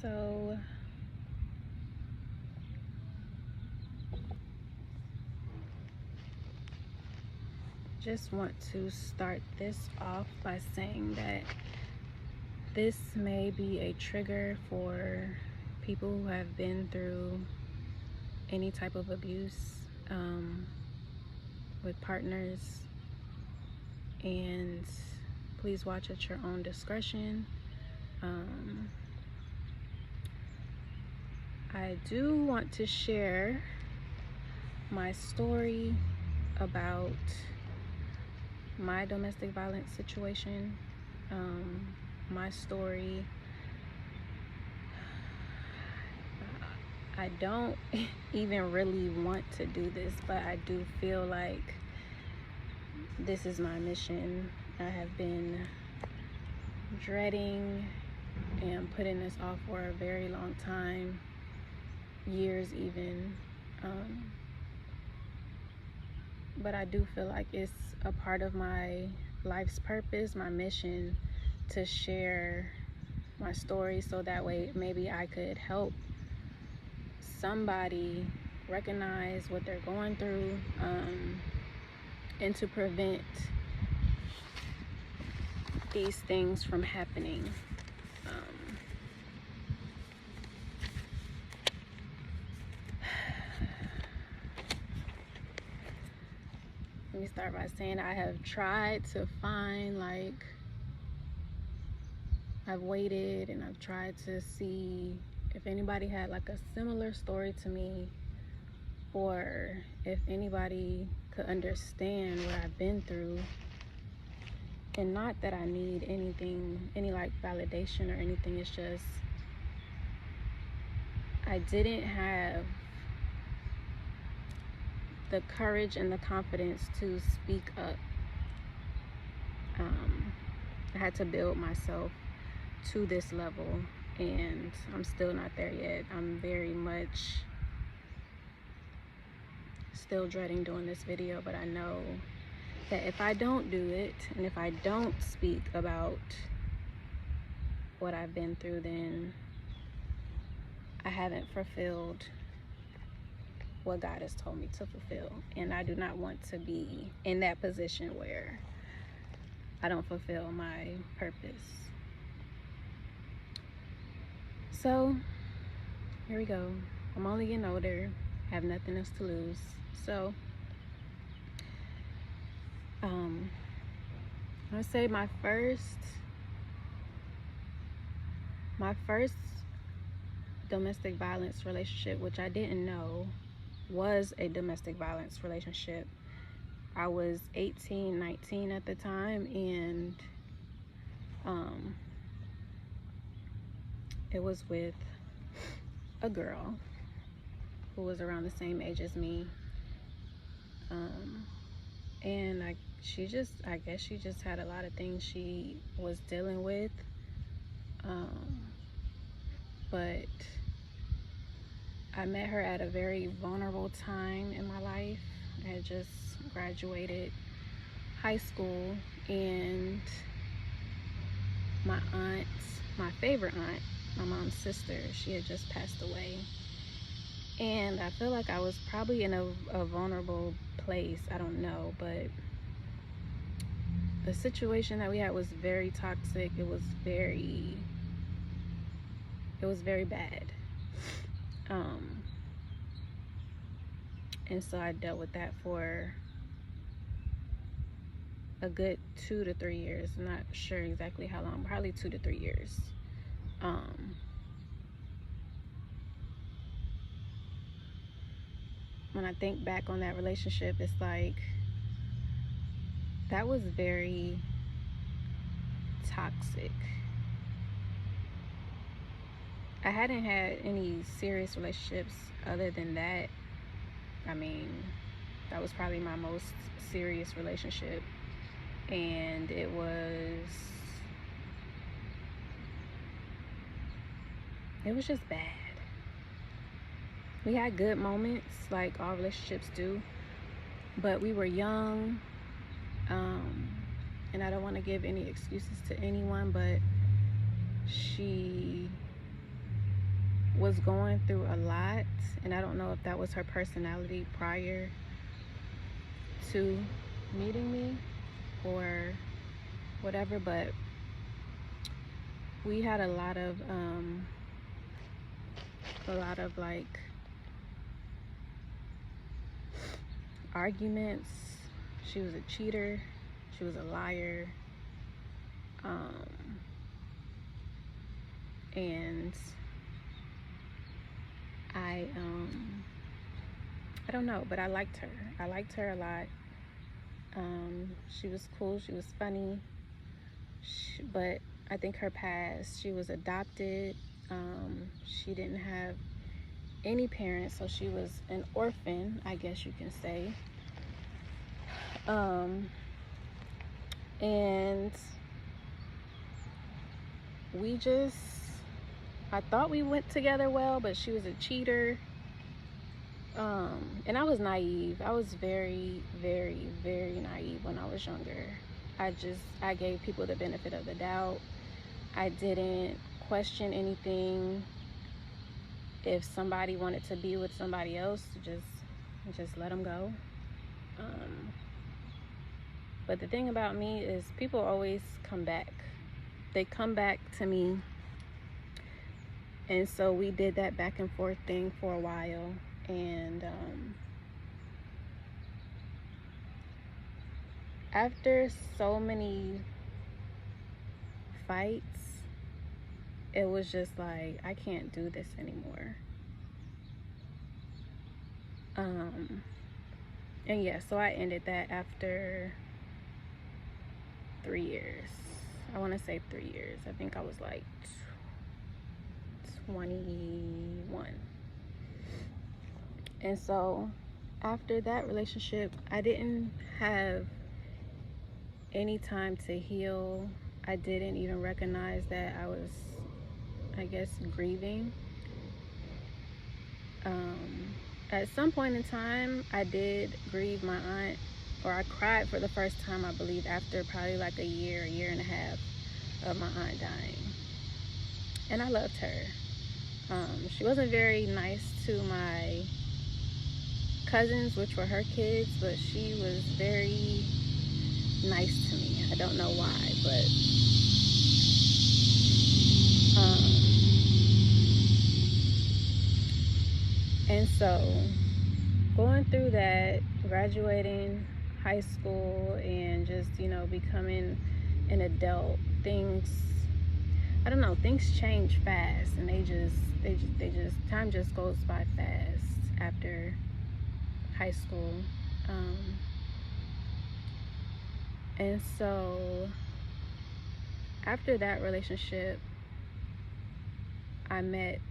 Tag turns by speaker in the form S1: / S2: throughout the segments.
S1: So just want to start this off by saying that this may be a trigger for people who have been through any type of abuse with partners, and please watch at your own discretion. I do want to share my story about my domestic violence situation. My story, I don't even really want to do this, but I do feel like this is my mission. I have been dreading and putting this off for a very long time, years even. But I do feel like it's a part of my life's purpose, my mission, to share my story, so that way maybe I could help somebody recognize what they're going through, and to prevent these things from happening. Let me start by saying I have tried to find, I've waited and I've tried to see if anybody had like a similar story to me, or if anybody could understand what I've been through. And not that I need anything, any like validation or anything, it's just I didn't have the courage and the confidence to speak up. I had to build myself to this level, and I'm still not there yet. I'm very much still dreading doing this video, but I know that if I don't do it, and if I don't speak about what I've been through, then I haven't fulfilled what God has told me to fulfill. And I do not want to be in that position where I don't fulfill my purpose. So here we go. I'm only getting older, have nothing else to lose. So I would say my first domestic violence relationship, which I didn't know was a domestic violence relationship. I was 18, 19 at the time, and it was with a girl who was around the same age as me. And I guess she just had a lot of things she was dealing with. But I met her at a very vulnerable time in my life. I had just graduated high school, and my aunt, my favorite aunt, my mom's sister, she had just passed away. And I feel like I was probably in a vulnerable place. I don't know, but the situation that we had was very toxic. It was very bad. And so I dealt with that for a good 2 to 3 years. I'm not sure exactly how long, probably 2 to 3 years. When I think back on that relationship, it's like that was very toxic. I hadn't had any serious relationships other than that. I mean, that was probably my most serious relationship, and it was just bad. We had good moments, like all relationships do, but we were young, and I don't want to give any excuses to anyone, but she was going through a lot, and I don't know if that was her personality prior to meeting me or whatever, but we had a lot of like arguments. She was a cheater, she was a liar, and I don't know, but I liked her. I liked her a lot. She was cool, she was funny, but I think her past, she was adopted. She didn't have any parents, so she was an orphan, I guess you can say. And I thought we went together well, but she was a cheater. And I was naive. I was very, very, very naive when I was younger. I gave people the benefit of the doubt. I didn't question anything. If somebody wanted to be with somebody else, just let them go. But the thing about me is people always come back. They come back to me. And so we did that back and forth thing for a while. And after so many fights, it was just like, I can't do this anymore. And yeah, so I ended that after 3 years. I want to say 3 years. I think I was like 21. And so after that relationship, I didn't have any time to heal. I didn't even recognize that I was, I guess, grieving. At some point in time, I did grieve my aunt, or I cried for the first time, I believe, after probably like a year and a half of my aunt dying. And I loved her. She wasn't very nice to my cousins, which were her kids, but she was very nice to me. I don't know why, but and so going through that, graduating high school, and just, you know, becoming an adult, things change fast, and they just time just goes by fast after high school. And so after that relationship, I met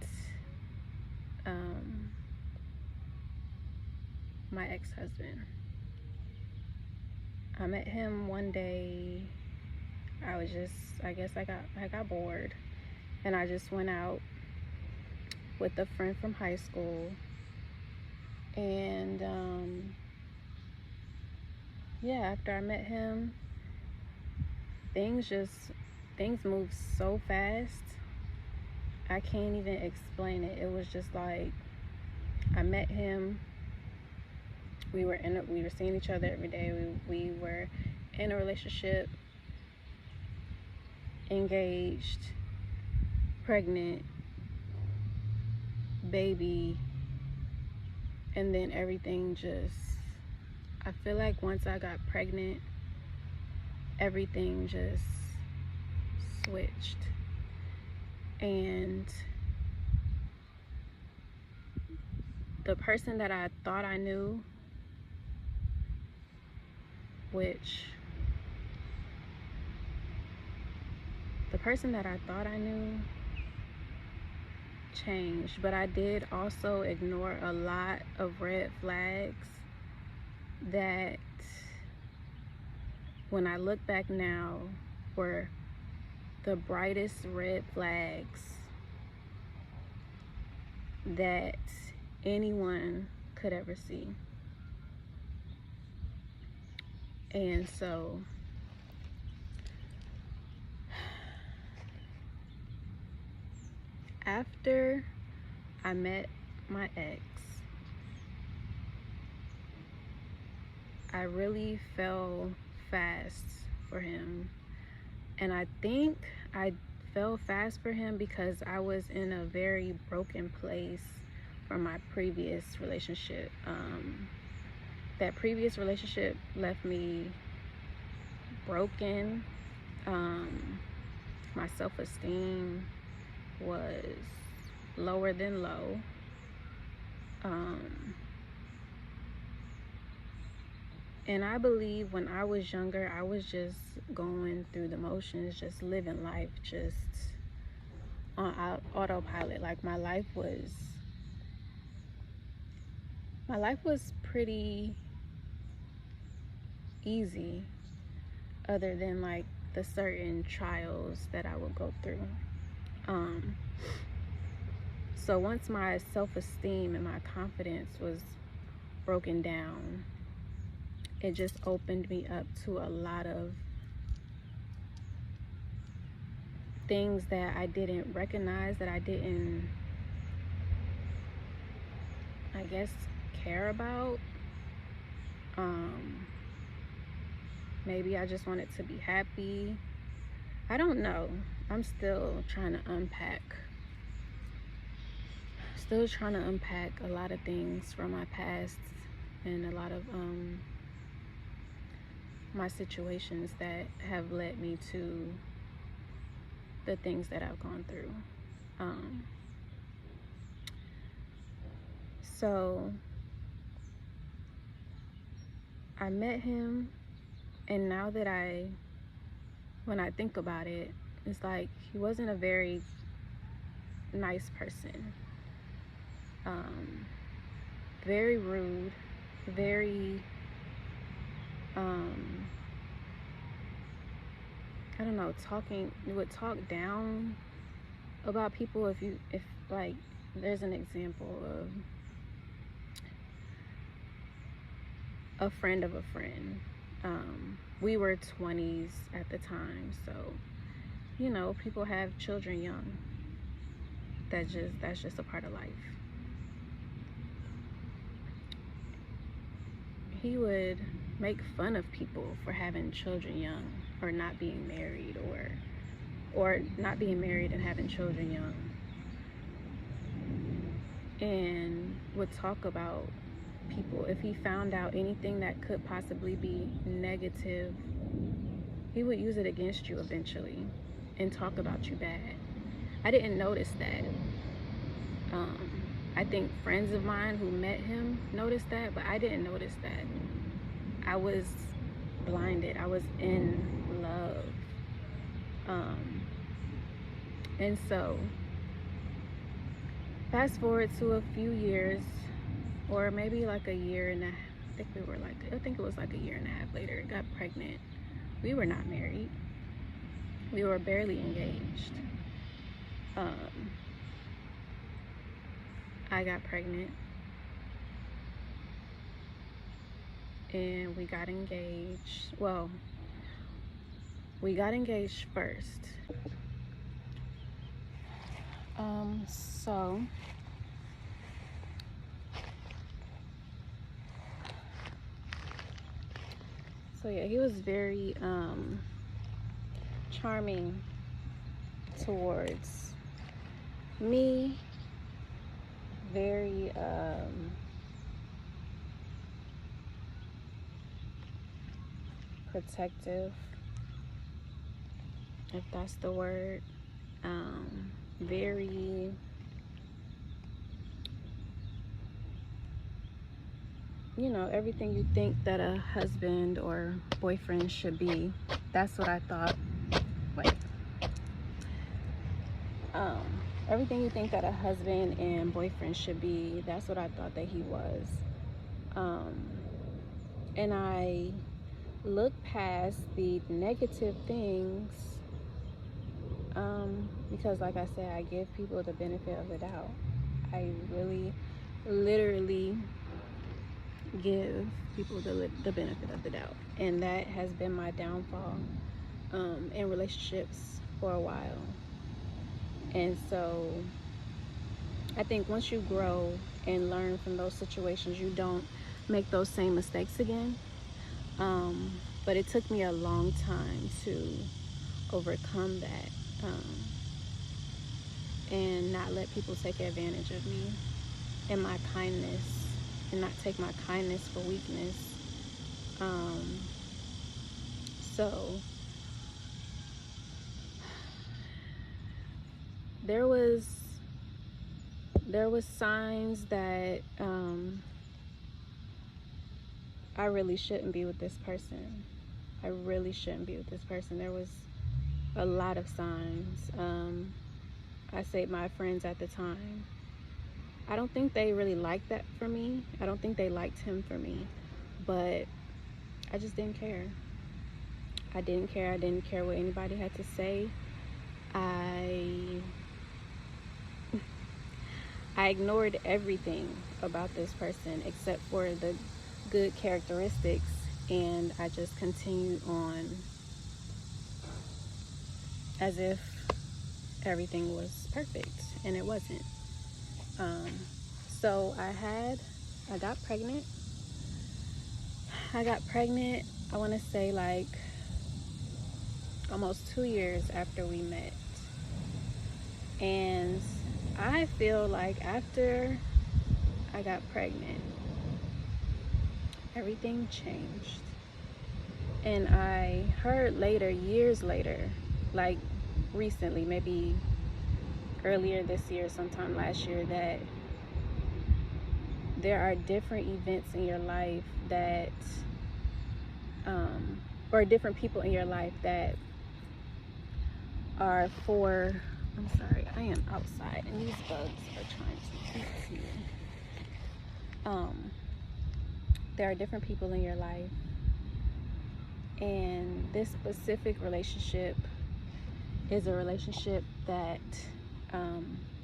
S1: my ex-husband. I met him one day. I guess I got bored, and I just went out with a friend from high school. And yeah, after I met him, things moved so fast. I can't even explain it. It was just like, I met him. We were seeing each other every day. We were in a relationship, engaged, pregnant, baby, and then everything I feel like once I got pregnant, everything just switched. And the person that I thought I knew, changed, but I did also ignore a lot of red flags that, when I look back now, were the brightest red flags that anyone could ever see. And so after I met my ex, I really fell fast for him. And I think I fell fast for him because I was in a very broken place from my previous relationship. That previous relationship left me broken. My self-esteem was lower than low. And I believe when I was younger, I was just going through the motions, just living life, just on autopilot. Like my life was pretty easy, other than like the certain trials that I would go through. So once my self-esteem and my confidence was broken down, it just opened me up to a lot of things that I didn't recognize, that I didn't, I guess, care about. Maybe I just wanted to be happy. I don't know. I'm still trying to unpack. A lot of things from my past and a lot of my situations that have led me to the things that I've gone through. So I met him, and now that when I think about it, it's like he wasn't a very nice person. Very rude, very I don't know, you would talk down about people if like there's an example of a friend of a friend. We were 20s at the time, so you know, people have children young. That's just a part of life. He would make fun of people for having children young, or not being married, or not being married and having children young, and would talk about people. If he found out anything that could possibly be negative, he would use it against you eventually and talk about you bad. I didn't notice that. I think friends of mine who met him noticed that, but I didn't notice that. I was blinded. I was in love. And so fast forward to a few years, or maybe like a year and a half. I think it was like a year and a half later, I got pregnant. We were not married. We were barely engaged. I got pregnant, and we got engaged. Well, we got engaged first. So yeah, he was very charming towards me, very protective, if that's the word. Very everything you think that a husband or boyfriend should be. That's what I thought. Wait. Everything you think that a husband and boyfriend should be, that's what I thought that he was. And I look past the negative things, because like I said, I give people the benefit of the doubt. I really, literally give people the benefit of the doubt, and that has been my downfall in relationships for a while. And so I think once you grow and learn from those situations, you don't make those same mistakes again. But it took me a long time to overcome that, and not let people take advantage of me and my kindness, and not take my kindness for weakness. Um, so there was signs that I really shouldn't be with this person. I really shouldn't be with this person. There was a lot of signs. I say my friends at the time, I don't think they really liked that for me. I don't think they liked him for me, but I just didn't care. I didn't care. I didn't care what anybody had to say. I ignored everything about this person except for the good characteristics, and I just continued on as if everything was perfect, and it wasn't. Um, so I got pregnant. I want to say like almost 2 years after we met. And I feel like after I got pregnant, everything changed. And I heard later, years later, like recently, maybe earlier this year, sometime last year, that there are different events in your life that, or different people in your life that are for, I'm sorry, I am outside and these bugs are trying to eat me. There are different people in your life, and this specific relationship is a relationship that,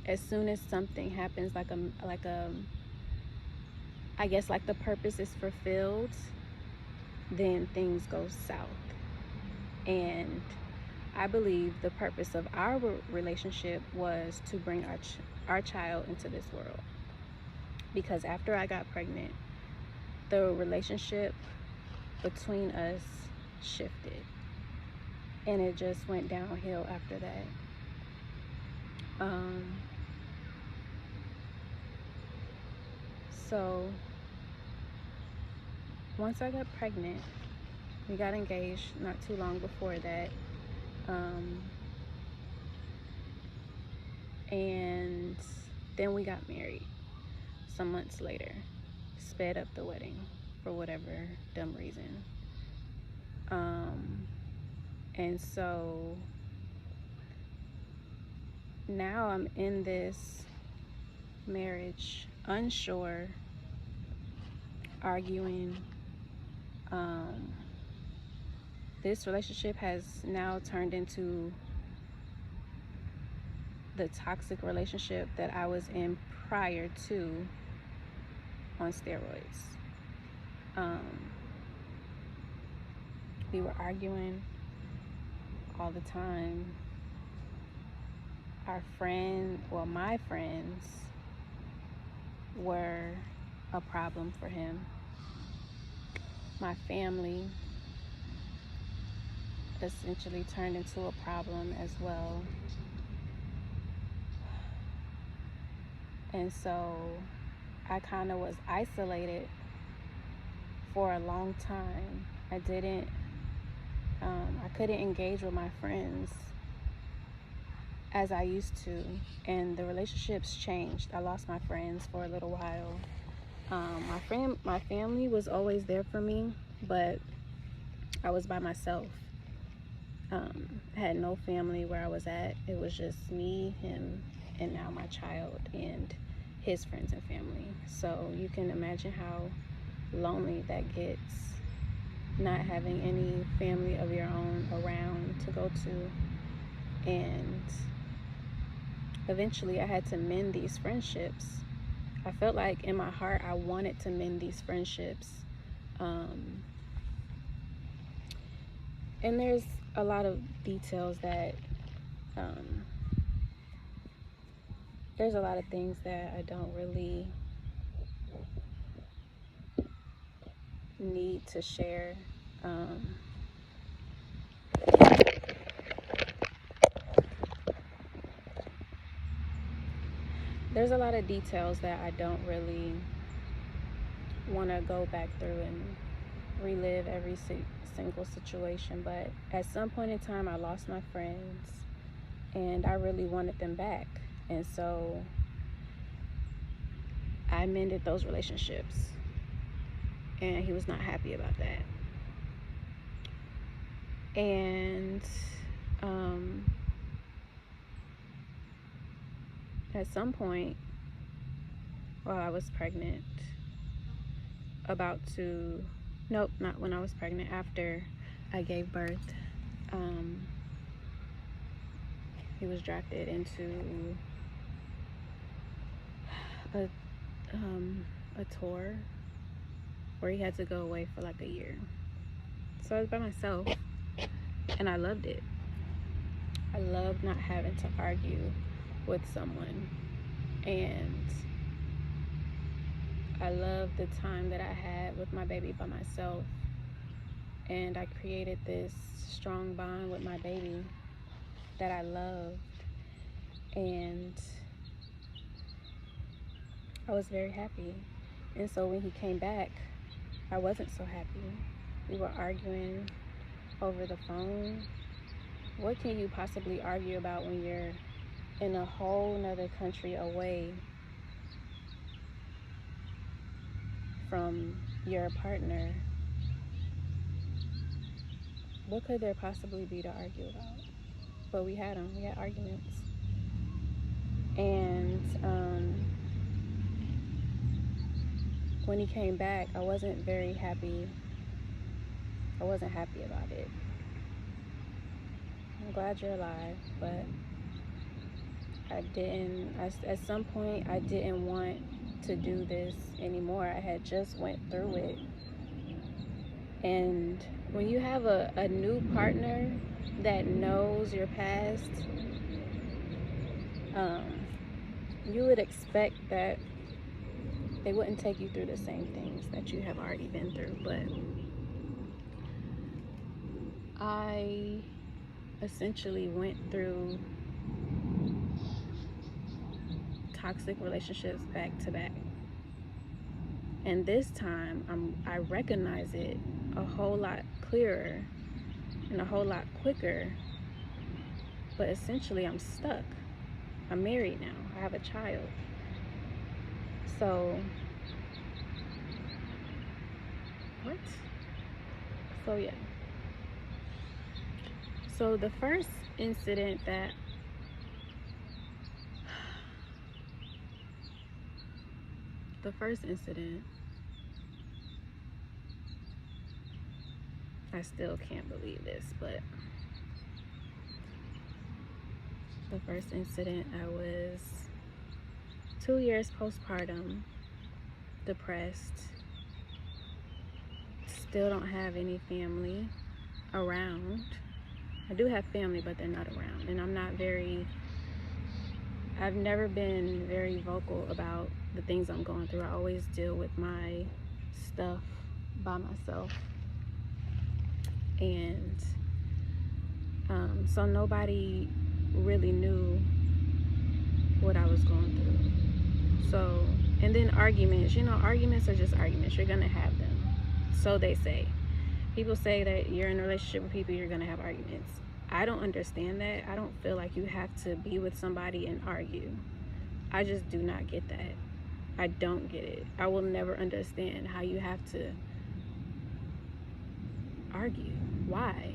S1: as soon as something happens, I guess like the purpose is fulfilled, then things go south. And I believe the purpose of our relationship was to bring our child into this world. Because after I got pregnant, the relationship between us shifted, and it just went downhill after that. So once I got pregnant, we got engaged not too long before that. And then we got married some months later, sped up the wedding for whatever dumb reason. And so now I'm in this marriage, unsure, arguing. This relationship has now turned into the toxic relationship that I was in prior to, on steroids. We were arguing all the time. My friends were a problem for him. My family essentially turned into a problem as well. And so I kind of was isolated for a long time. I couldn't engage with my friends as I used to, and the relationships changed. I lost my friends for a little while. My family was always there for me, but I was by myself. I had no family where I was at. It was just me, him, and now my child and his friends and family. So you can imagine how lonely that gets, not having any family of your own around to go to. And eventually I had to mend these friendships. I felt like in my heart I wanted to mend these friendships. And there's a lot of details that there's a lot of things that I don't really need to share. There's a lot of details that I don't really want to go back through and relive every single situation, but at some point in time I lost my friends and I really wanted them back, and so I mended those relationships, and he was not happy about that. And at some point while I was pregnant, not when I was pregnant, after I gave birth, he was drafted into a tour where he had to go away for like a year. So I was by myself, and I loved it. I loved not having to argue with someone, and I loved the time that I had with my baby by myself, and I created this strong bond with my baby that I loved, and I was very happy. And so when he came back, I wasn't so happy. We were arguing over the phone. What can you possibly argue about when you're in a whole nother country away from your partner? What could there possibly be to argue about? But we had them. We had arguments. And when he came back, I wasn't very happy. I wasn't happy about it. I'm glad you're alive, but at some point, I didn't want to do this anymore. I had just went through it. And when you have a new partner that knows your past, you would expect that they wouldn't take you through the same things that you have already been through. But I essentially went through toxic relationships back to back, and this time I recognize it a whole lot clearer and a whole lot quicker. But essentially I'm stuck. I'm married now. I have a child. So yeah. So the first incident I still can't believe this, but the first incident, I was 2 years postpartum, depressed, still don't have any family around. I do have family, but they're not around, and I've never been very vocal about the things I'm going through. I always deal with my stuff by myself, and so nobody really knew what I was going through. So, and then arguments are just arguments. You're gonna have them, so they say. People say that you're in a relationship with people, you're gonna have arguments. I don't understand that. I don't feel like you have to be with somebody and argue. I just do not get that. I don't get it. I will never understand how you have to argue. Why?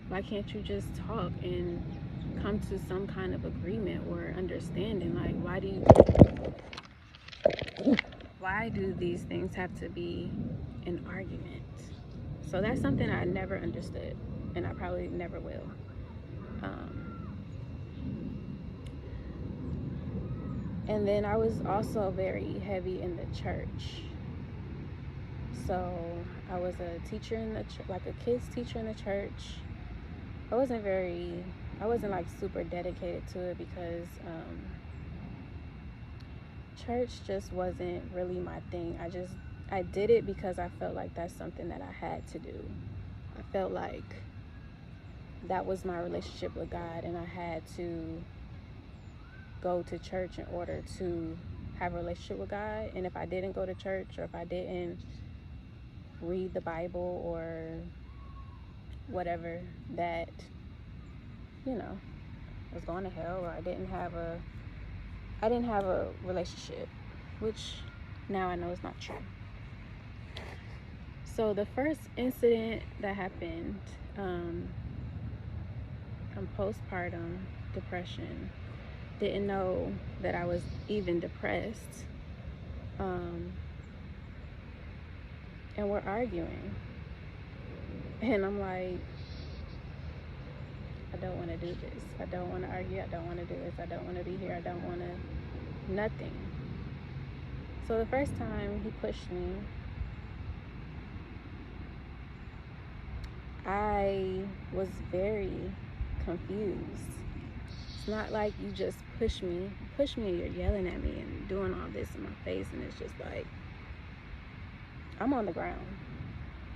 S1: Why can't you just talk and come to some kind of agreement or understanding? Like, why do these things have to be an argument? So that's something I never understood, and I probably never will. And then I was also very heavy in the church. So I was a teacher in the like a kids teacher in the church. I wasn't like super dedicated to it because church just wasn't really my thing. I did it because I felt like that's something that I had to do. I felt like that was my relationship with God, and I had to go to church in order to have a relationship with God. And if I didn't go to church, or if I didn't read the Bible or whatever, that, you know, was going to hell, or I didn't have a relationship, which now I know is not true. So the first incident that happened, I'm postpartum depression. Didn't know that I was even depressed. And we're arguing. And I'm like, I don't want to do this. I don't want to argue. I don't want to do this. I don't want to be here. I don't want to, nothing. So the first time he pushed me, I was very confused. It's not like you just push me and you're yelling at me and doing all this in my face, and it's just like, I'm on the ground.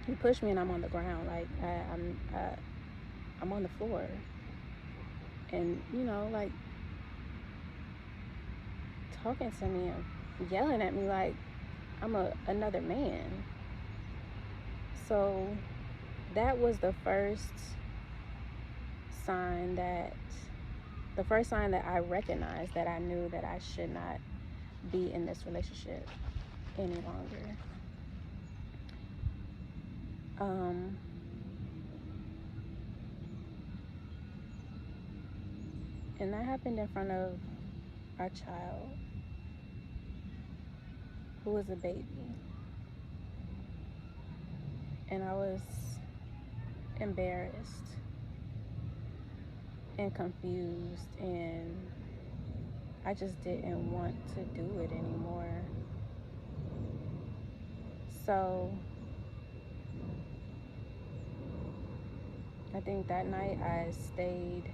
S1: He pushed me and I'm on the ground. Like, I'm on the floor. And, you know, like, talking to me and yelling at me like I'm another man. So that was the first sign that I recognized that I knew that I should not be in this relationship any longer. And that happened in front of our child, who was a baby. And I was embarrassed and confused, and I just didn't want to do it anymore. So I think that night I stayed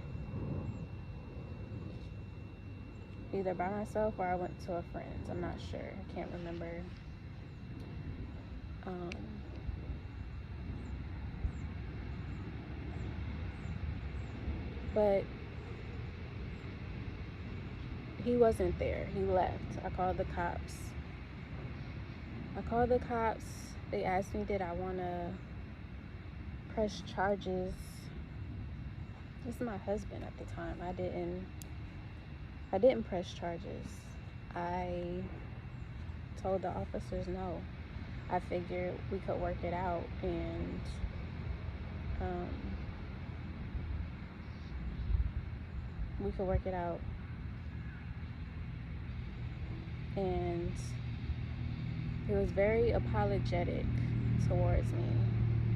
S1: either by myself or I went to a friend's. I'm not sure. I can't remember. But he wasn't there. He left. I called the cops. They asked me, did I want to press charges? This is my husband at the time. I didn't press charges. I told the officers no. I figured we could work it out, and and he was very apologetic towards me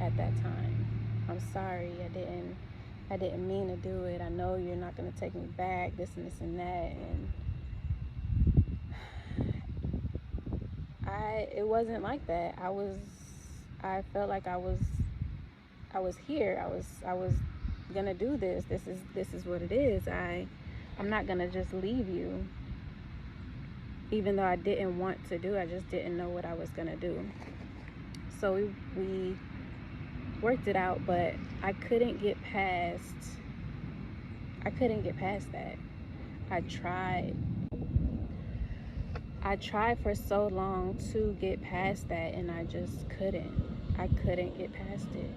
S1: at that time. I'm sorry, I didn't mean to do it. I know you're not going to take me back, this and this and that. And it wasn't like that. I felt like I was here. I was going to do this. This is what it is. I'm not going to just leave you. Even though I didn't want to do it, I just didn't know what I was going to do. So we worked it out, but I couldn't get past that. I tried for so long to get past that, and I just couldn't. I couldn't get past it.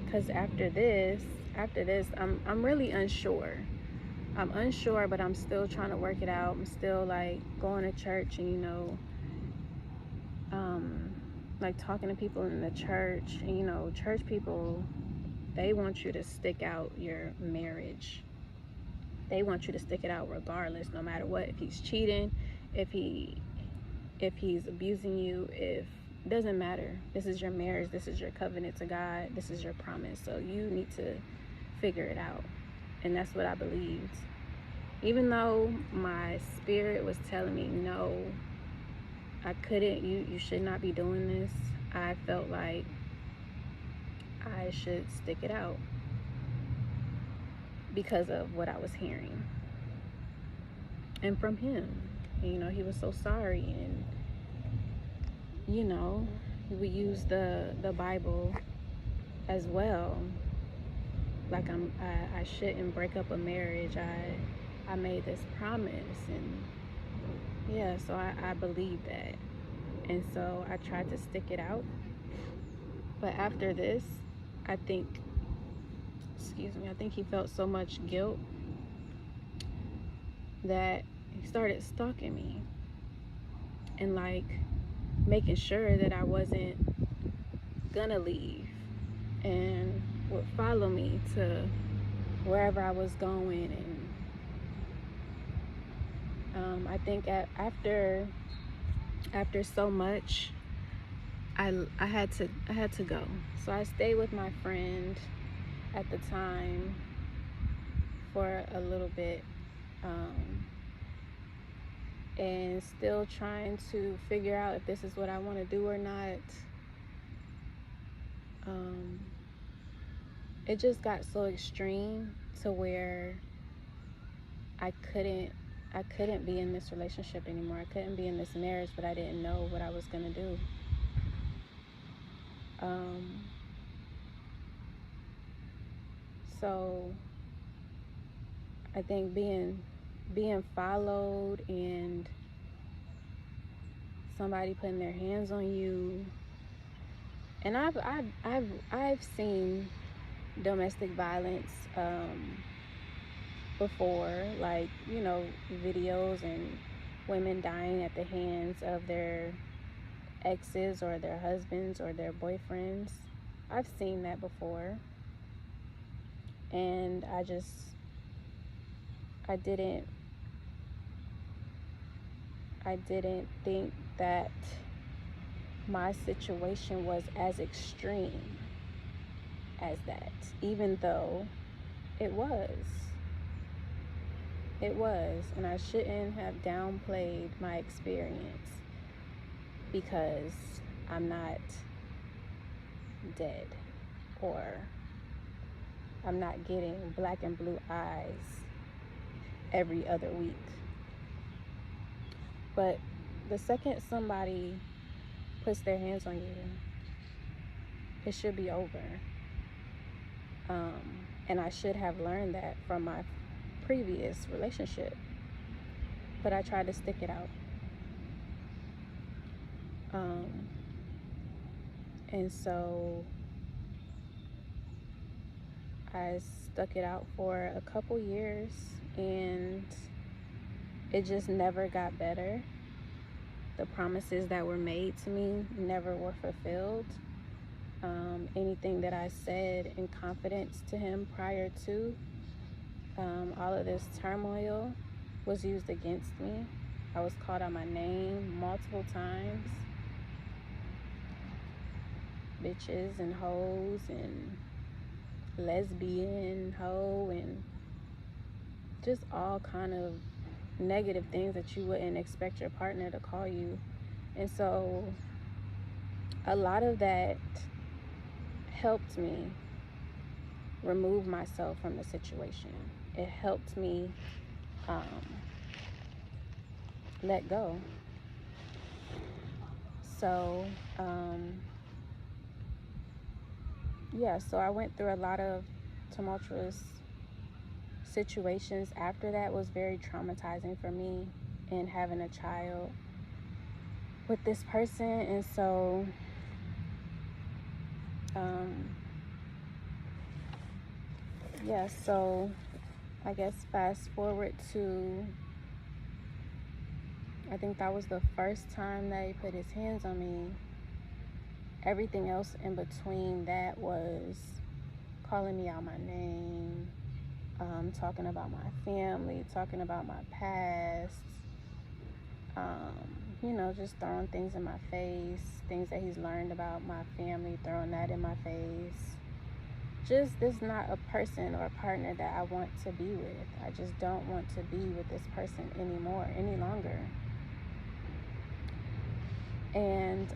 S1: Because after this, I'm really unsure. I'm unsure, but I'm still trying to work it out. I'm still like going to church and, you know, like talking to people in the church. And, you know, church people, they want you to stick out your marriage. They want you to stick it out regardless, no matter what. If he's cheating, if he's abusing you, it doesn't matter. This is your marriage. This is your covenant to God. This is your promise. So you need to figure it out. And that's what I believed. Even though my spirit was telling me, no, I couldn't, you should not be doing this, I felt like I should stick it out because of what I was hearing. and from him. And, he was so sorry, and he would use the Bible as well. Like I shouldn't break up a marriage. I made this promise, and yeah, so I believe that, and so I tried to stick it out. But after this, I think, I think he felt so much guilt that he started stalking me and like making sure that I wasn't gonna leave, and would follow me to wherever I was going. And I think after so much, I had to go. So I stayed with my friend at the time for a little bit, and still trying to figure out if this is what I want to do or not. It just got so extreme to where I couldn't be in this relationship anymore. I couldn't be in this marriage, but I didn't know what I was gonna do. So I think being followed and somebody putting their hands on you, and I've seen domestic violence before, like videos and women dying at the hands of their exes or their husbands or their boyfriends. I've seen that before, and I didn't think that my situation was as extreme as that, even though it was, and I shouldn't have downplayed my experience, because I'm not dead, or I'm not getting black and blue eyes every other week. But the second somebody puts their hands on you, it should be over. And I should have learned that from my previous relationship, but I tried to stick it out. And so I stuck it out for a couple years, and it just never got better. The promises that were made to me never were fulfilled. Anything that I said in confidence to him prior to all of this turmoil was used against me. I was called out my name multiple times. Bitches and hoes and lesbian hoe, and just all kind of negative things that you wouldn't expect your partner to call you. And so a lot of that helped me remove myself from the situation. It helped me let go. So so I went through a lot of tumultuous situations after that. Was very traumatizing for me, and having a child with this person. And so so I guess fast forward to, I think that was the first time that he put his hands on me. Everything else in between that was calling me out my name, talking about my family, talking about my past, just throwing things in my face, things that he's learned about my family, throwing that in my face. Just, this is not a person or a partner that I want to be with. I just don't want to be with this person any longer. And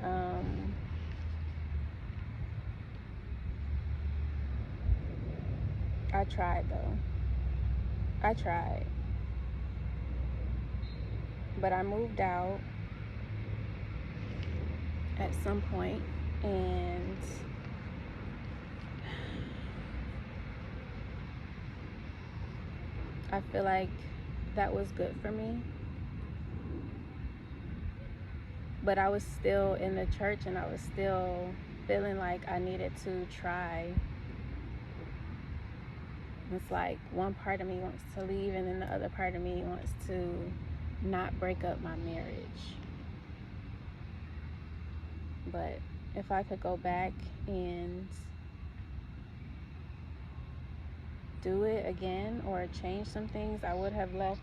S1: I tried though. I tried. But I moved out at some point, and I feel like that was good for me. But I was still in the church, and I was still feeling like I needed to try. It's like one part of me wants to leave, and then the other part of me wants to not break up my marriage. But if I could go back and do it again or change some things, I would have left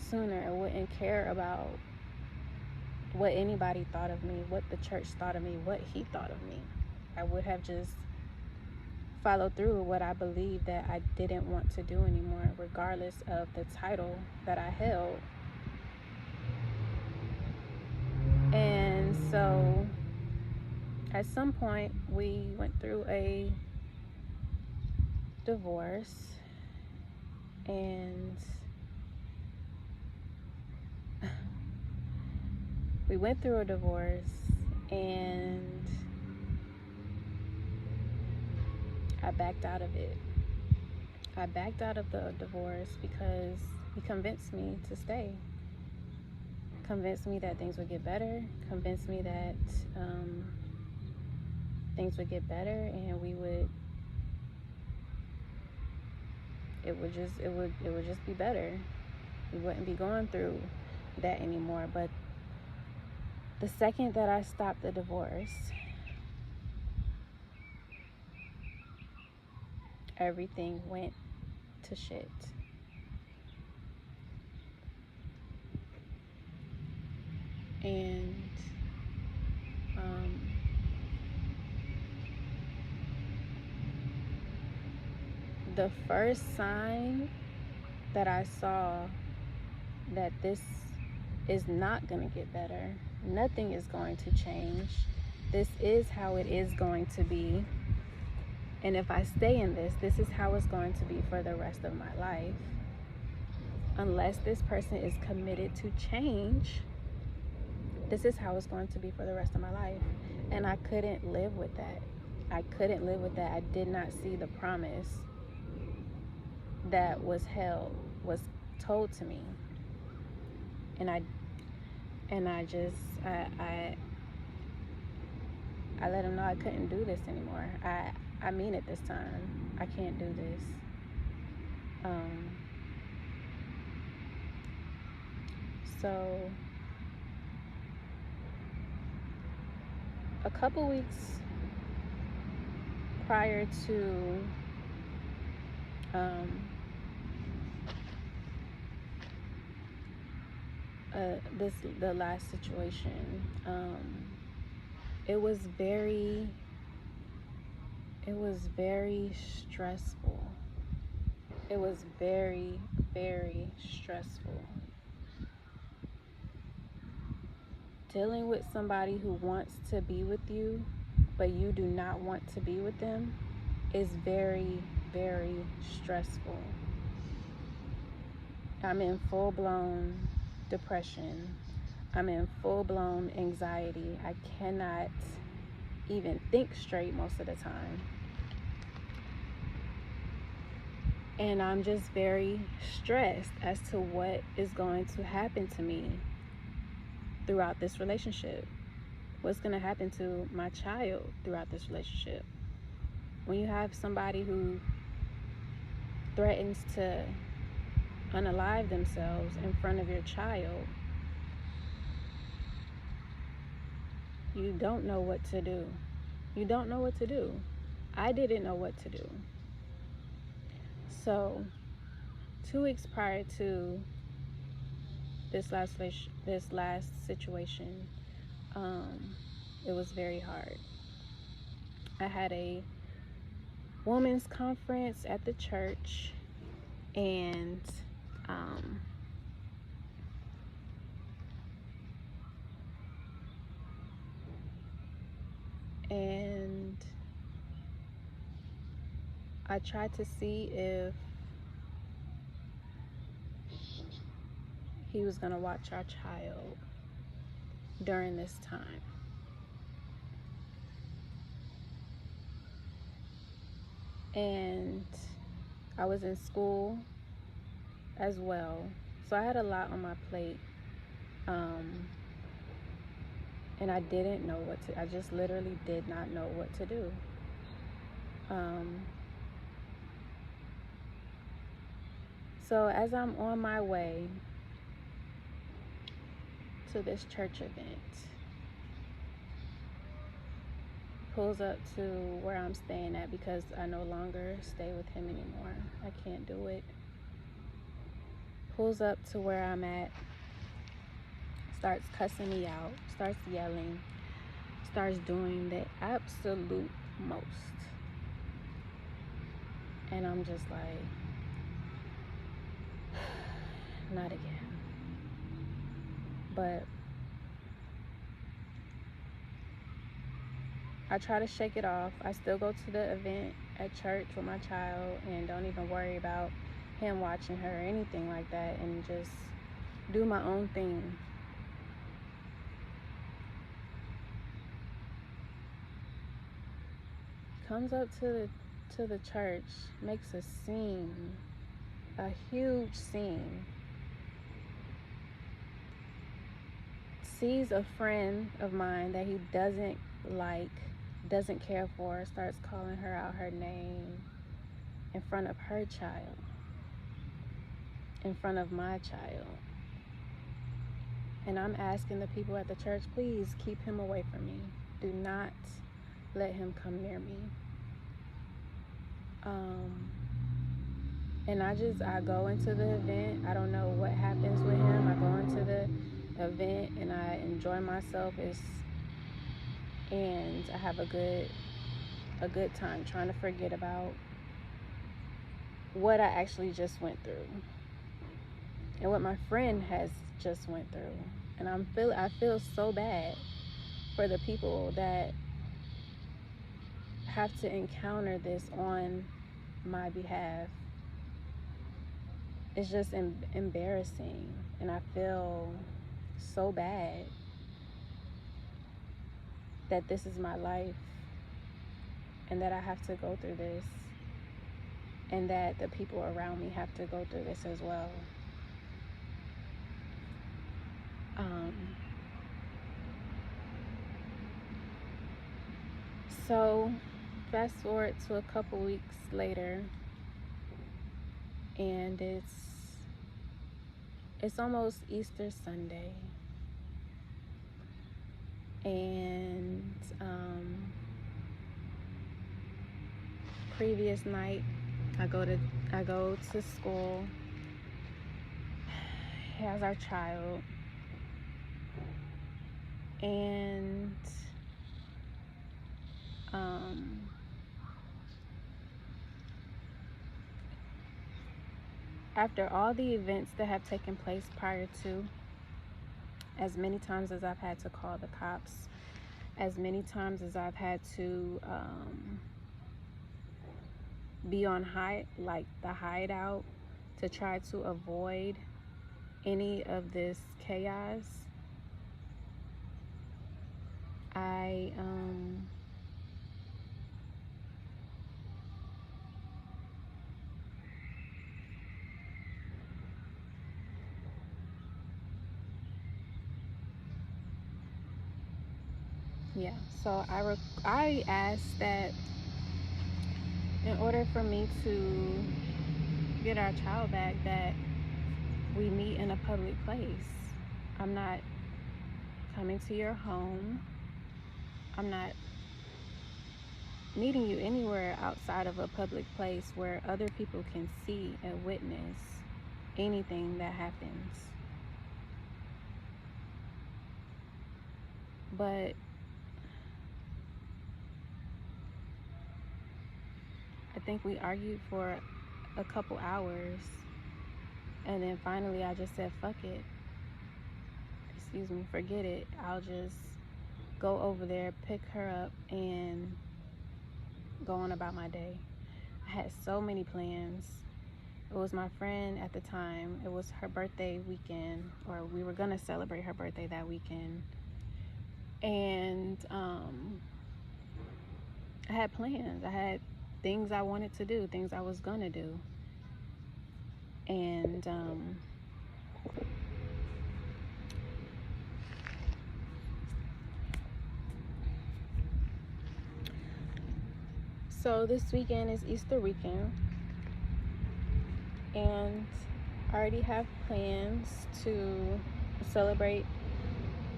S1: sooner. I wouldn't care about what anybody thought of me, what the church thought of me, what he thought of me. I would have just followed through with what I believed that I didn't want to do anymore, regardless of the title that I held. And so at some point we went through a divorce, and we went through a divorce, and I backed out of it. I backed out of the divorce because he convinced me to stay. Convinced me that things would get better. Convinced me that things would get better, and it would just be better. We wouldn't be going through that anymore. But the second that I stopped the divorce, everything went to shit. And the first sign that I saw that this is not going to get better, nothing is going to change, this is how it is going to be, and if I stay in this, this is how it's going to be for the rest of my life, unless this person is committed to change, this is how it's going to be for the rest of my life. And I couldn't live with that. I did not see the promise that was told to me. And I let him know I couldn't do this anymore. I mean it this time. I can't do this. So a couple weeks prior to the last situation, it was very stressful. It was very, very stressful. Dealing with somebody who wants to be with you, but you do not want to be with them, is very, very stressful. I'm in full-blown depression. I'm in full-blown anxiety. I cannot even think straight most of the time. And I'm just very stressed as to what is going to happen to me throughout this relationship. What's going to happen to my child throughout this relationship? When you have somebody who threatens to unalive themselves in front of your child, you don't know what to do. You don't know what to do. I didn't know what to do. So 2 weeks prior to this last situation, it was very hard. I had a women's conference at the church, and I tried to see if he was going to watch our child during this time. And I was in school as well, so I had a lot on my plate. And I didn't know what to, I just literally did not know what to do. So as I'm on my way to this church event, pulls up to where I'm staying at because I no longer stay with him anymore. I can't do it. Pulls up to where I'm at, starts cussing me out, starts yelling, starts doing the absolute most. And I'm just like, not again. But I try to shake it off. I still go to the event at church with my child and don't even worry about him watching her or anything like that, and just do my own thing. Comes up to the church, makes a scene, a huge scene. Sees a friend of mine that he doesn't like, doesn't care for, starts calling her out her name in front of her child, in front of my child. And I'm asking the people at the church, please keep him away from me. Do not let him come near me. And I go into the event. I don't know what happens with him. I go into the event and I enjoy myself. And I have a good time trying to forget about what I actually just went through and what my friend has just went through. And I feel so bad for the people that have to encounter this on my behalf. It's just embarrassing, and I feel so bad that this is my life and that I have to go through this, and that the people around me have to go through this as well. So fast forward to a couple weeks later, and it's almost Easter Sunday, and previous night I go to school. He has our child, and after all the events that have taken place prior to, as many times as I've had to call the cops, as many times as I've had to be on the hideout to try to avoid any of this chaos, so I asked that in order for me to get our child back, that we meet in a public place. I'm not coming to your home. I'm not meeting you anywhere outside of a public place where other people can see and witness anything that happens. But I think we argued for a couple hours, and then finally I just said, fuck it. Forget it. I'll just go over there, pick her up, and go on about my day. I had so many plans. It was my friend at the time. It was her birthday weekend, or we were gonna celebrate her birthday that weekend. And I had plans. I had things I wanted to do, things I was gonna do. And so this weekend is Easter weekend, and I already have plans to celebrate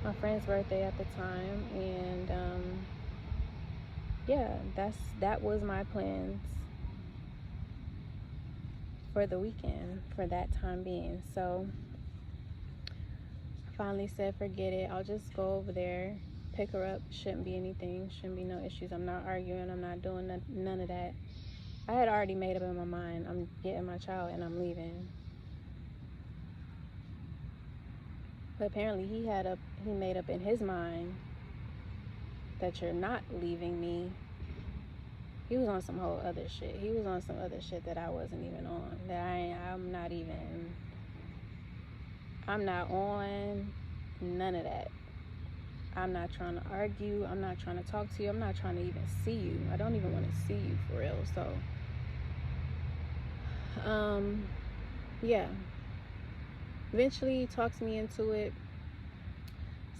S1: my friend's birthday at the time. And yeah, that was my plans for the weekend for that time being. So I finally said, forget it, I'll just go over there, pick her up. Shouldn't be anything, shouldn't be no issues. I'm not arguing, I'm not doing none of that. I had already made up in my mind, I'm getting my child and I'm leaving. But apparently he made up in his mind that you're not leaving me. He was on some whole other shit. He was on some other shit that I wasn't even on. I'm not on none of that. I'm not trying to argue. I'm not trying to talk to you. I'm not trying to even see you. I don't even want to see you for real. So, yeah. Eventually he talks me into it.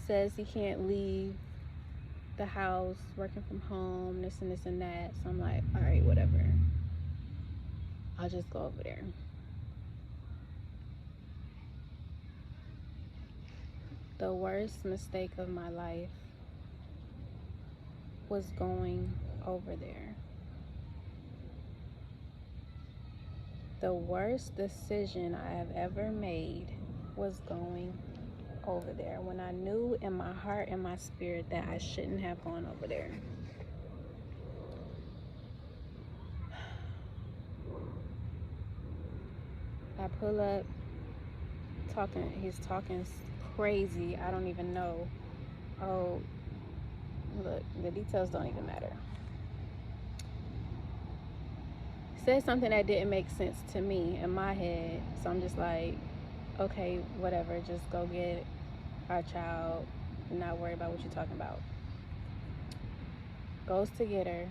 S1: Says he can't leave the house, working from home, this and this and that. So I'm like, all right, whatever. I'll just go over there. The worst mistake of my life was going over there. The worst decision I have ever made was going over there, when I knew in my heart and my spirit that I shouldn't have gone over there. I pull up, he's talking crazy. I don't even know. Oh, look, the details don't even matter. Said something that didn't make sense to me in my head. So I'm just like, okay, whatever, just go get our child, not worry about what you're talking about. Goes to get her.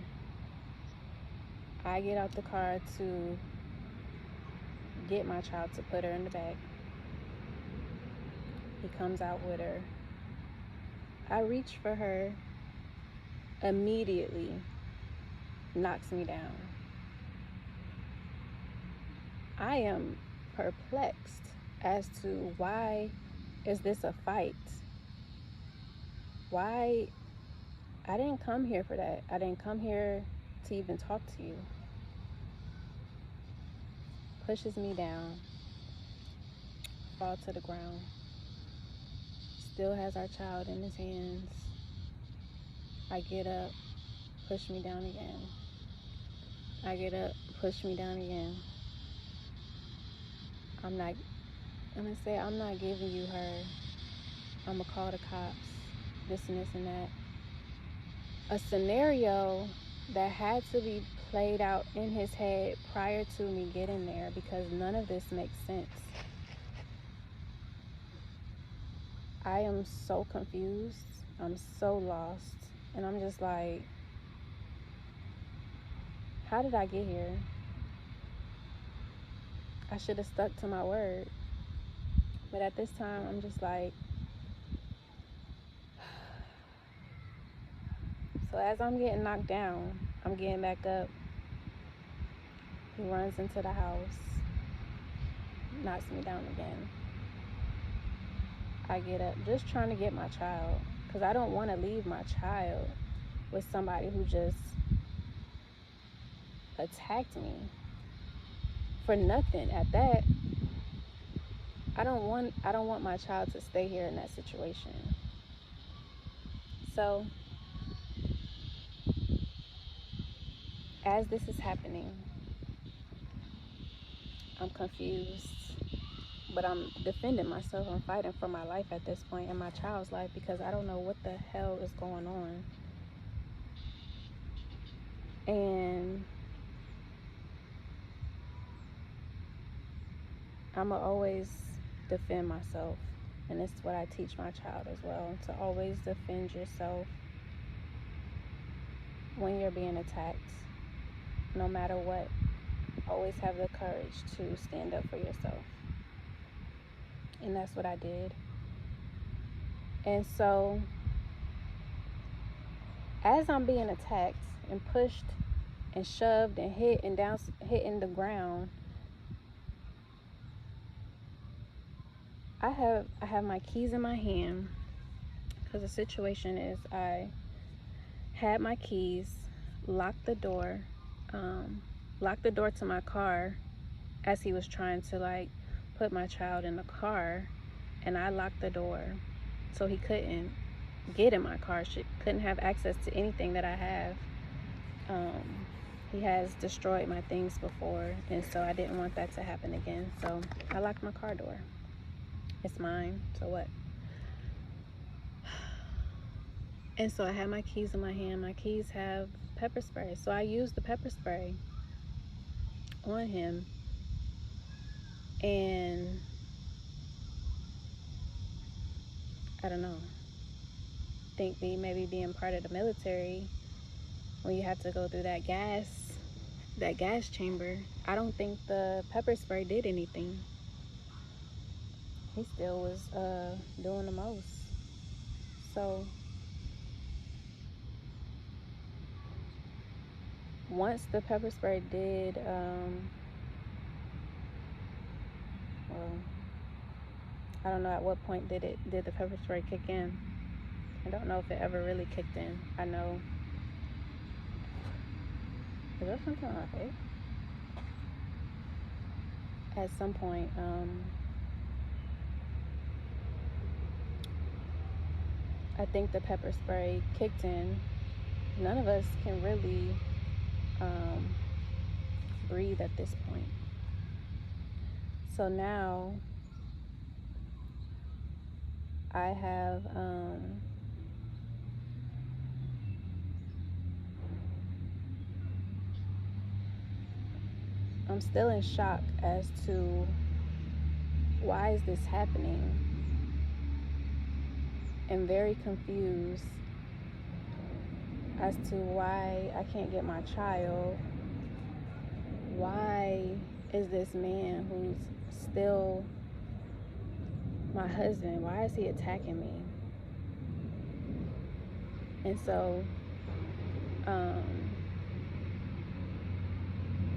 S1: I get out the car to get my child to put her in the back. He comes out with her. I reach for her, immediately knocks me down. I am perplexed as to why is this a fight? Why? I didn't come here for that. I didn't come here to even talk to you. Pushes me down, fall to the ground. Still has our child in his hands. I get up, push me down again. I get up, push me down again. I'm gonna say, I'm not giving you her. I'm gonna call the cops, this and this and that. A scenario that had to be played out in his head prior to me getting there, because none of this makes sense. I am so confused. I'm so lost. And I'm just like, how did I get here? I should have stuck to my word. But at this time, I'm just like, so as I'm getting knocked down, I'm getting back up. He runs into the house, knocks me down again. I get up, just trying to get my child, because I don't want to leave my child with somebody who just attacked me for nothing at that. I don't want my child to stay here in that situation. So as this is happening, I'm confused, but I'm defending myself. I'm fighting for my life at this point, and my child's life, because I don't know what the hell is going on. And I'm going to always defend myself. And this is what I teach my child as well, to always defend yourself when you're being attacked, no matter what. Always have the courage to stand up for yourself. And that's what I did. And so, as I'm being attacked and pushed and shoved and hitting the ground, I have my keys in my hand, because the situation is I had my keys, locked the door to my car as he was trying to like put my child in the car, and I locked the door so he couldn't get in my car, couldn't have access to anything that I have. He has destroyed my things before, and so I didn't want that to happen again. So I locked my car door. It's mine, so what? And so I had my keys in my hand. My keys have pepper spray, so I used the pepper spray on him. And I don't know, think maybe being part of the military, when you have to go through that gas chamber, I don't think the pepper spray did anything. He still was doing the most. So once the pepper spray did, well, I don't know at what point did the pepper spray kick in. I don't know if it ever really kicked in. I know. Is there something on my face? At some point, I think the pepper spray kicked in. None of us can really breathe at this point. So now I have I'm still in shock as to why is this happening, and very confused as to why I can't get my child. Why is this man who's still my husband, why is he attacking me? And so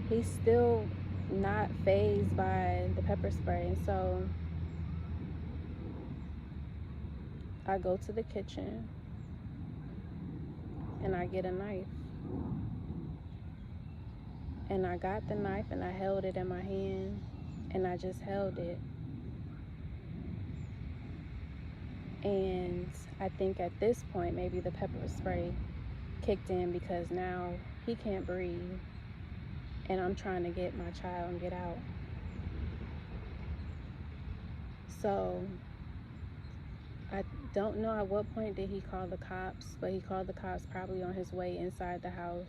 S1: he's still not fazed by the pepper spray. And so I go to the kitchen and I get a knife. And I got the knife and I held it in my hand, and I just held it. And I think at this point, maybe the pepper spray kicked in, because now he can't breathe and I'm trying to get my child and get out. So I don't know at what point did he call the cops, but he called the cops probably on his way inside the house.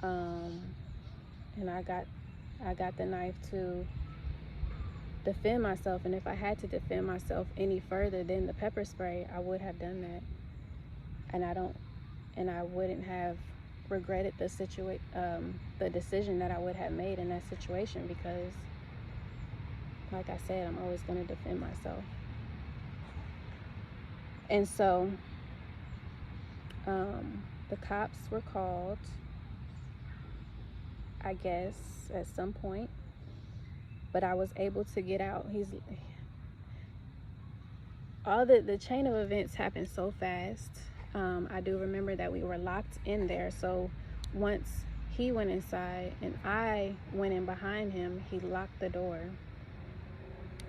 S1: And I got the knife to defend myself, and if I had to defend myself any further than the pepper spray, I would have done that. And I wouldn't have regretted the decision that I would have made in that situation, because like I said, I'm always going to defend myself. And so the cops were called, I guess, at some point, but I was able to get out. All the chain of events happened so fast. I do remember that we were locked in there. So once he went inside and I went in behind him, he locked the door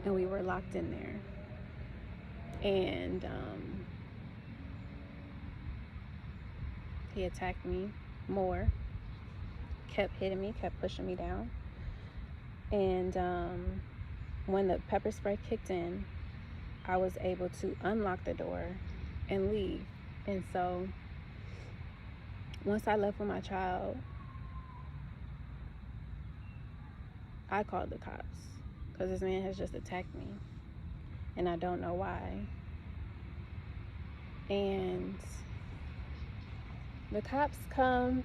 S1: and we were locked in there. And he attacked me more, kept hitting me, kept pushing me down. And when the pepper spray kicked in, I was able to unlock the door and leave. And so once I left with my child, I called the cops. because this man has just attacked me, and I don't know why. And the cops come,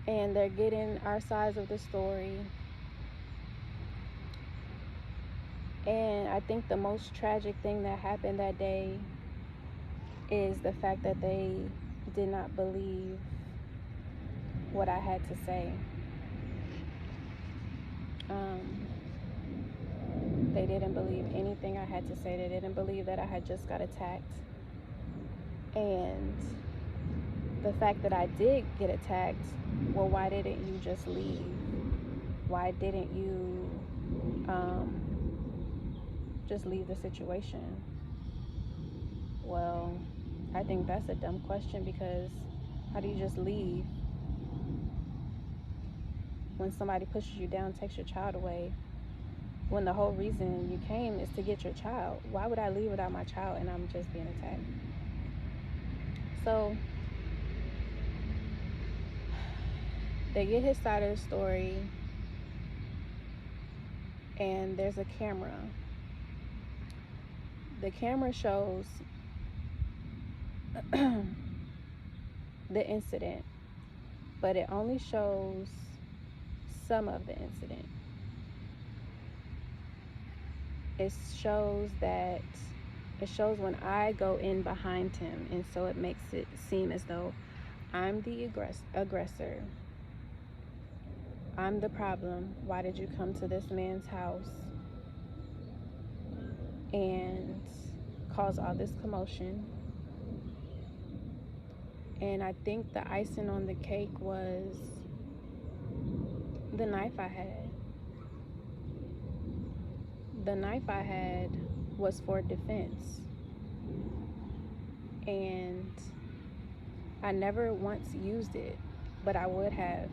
S1: and they're getting our sides of the story. And I think the most tragic thing that happened that day is the fact that they did not believe what I had to say. They didn't believe anything I had to say. They didn't believe that I had just got attacked. And the fact that I did get attacked, well, why didn't you just leave? Why didn't you just leave the situation? Well, I think that's a dumb question, because how do you just leave when somebody pushes you down, takes your child away, when the whole reason you came is to get your child? Why would I leave without my child and I'm just being attacked? So they get his side of the story, and there's a camera. The camera shows the incident, but it only shows some of the incident. It shows when I go in behind him, and so it makes it seem as though I'm the aggressor. I'm the problem. Why did you come to this man's house and cause all this commotion? And I think the icing on the cake was the knife I had. The knife I had was for defense. And I never once used it, but I would have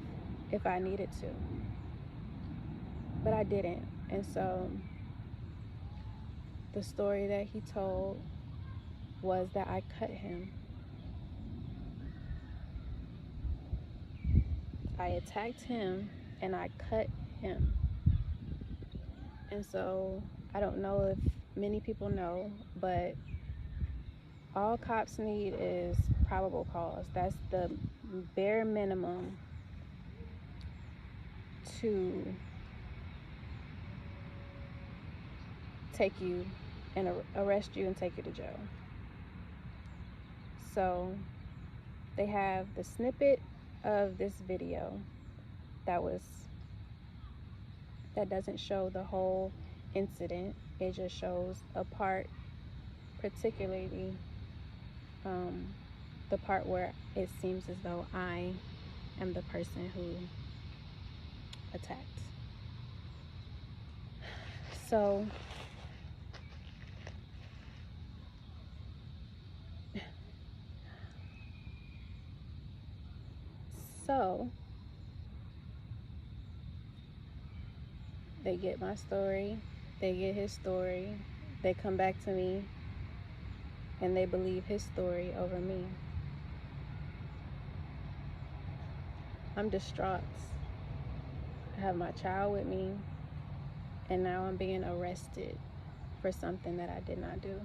S1: if I needed to. But I didn't. And so the story that he told was that I cut him. I attacked him and I cut him. And so I don't know if many people know, but all cops need is probable cause. That's the bare minimum to take you and arrest you and take you to jail. So they have the snippet of this video that doesn't show the whole incident. It just shows a part, particularly the part where it seems as though I am the person who attacked. So they get my story, they get his story, they come back to me, and they believe his story over me. I'm distraught. I have my child with me, and now I'm being arrested for something that I did not do.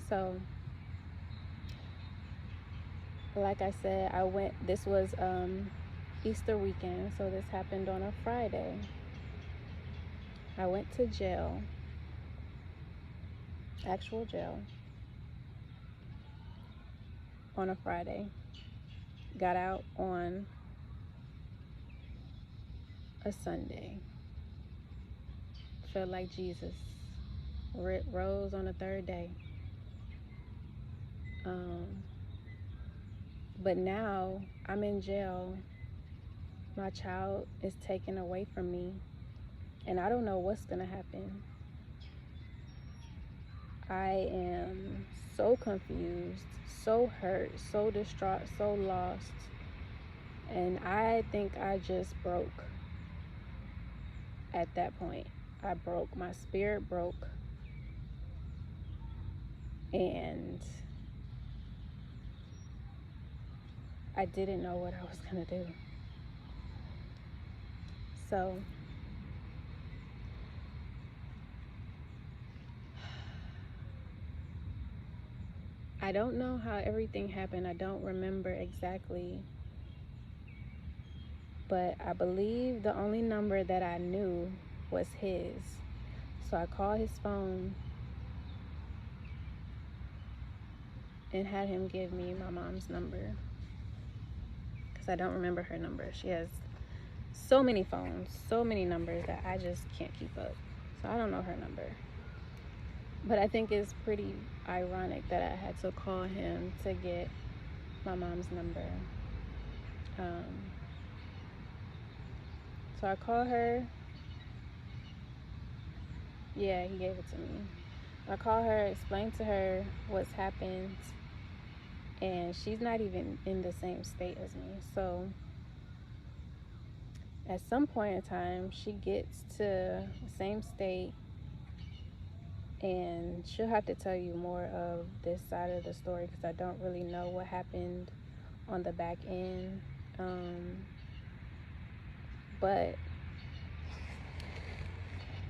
S1: So, like I said, this was Easter weekend, so this happened on a Friday. I went to jail, actual jail, on a Friday. Got out on a Sunday. Felt like Jesus rose on the third day. But now I'm in jail. My child is taken away from me, and I don't know what's gonna happen. I am so confused, so hurt, so distraught, so lost, and I think I just broke. At that point, I broke. My spirit broke, and I didn't know what I was gonna do. So I don't know how everything happened. I don't remember exactly, but I believe the only number that I knew was his. So I called his phone and had him give me my mom's number, because I don't remember her number. She has so many phones, so many numbers that I just can't keep up. So I don't know her number. But I think it's pretty ironic that I had to call him to get my mom's number. So I call her. Yeah, he gave it to me. I call her, explain to her what's happened, and she's not even in the same state as me. So at some point in time, she gets to the same state, and she'll have to tell you more of this side of the story, because I don't really know what happened on the back end. But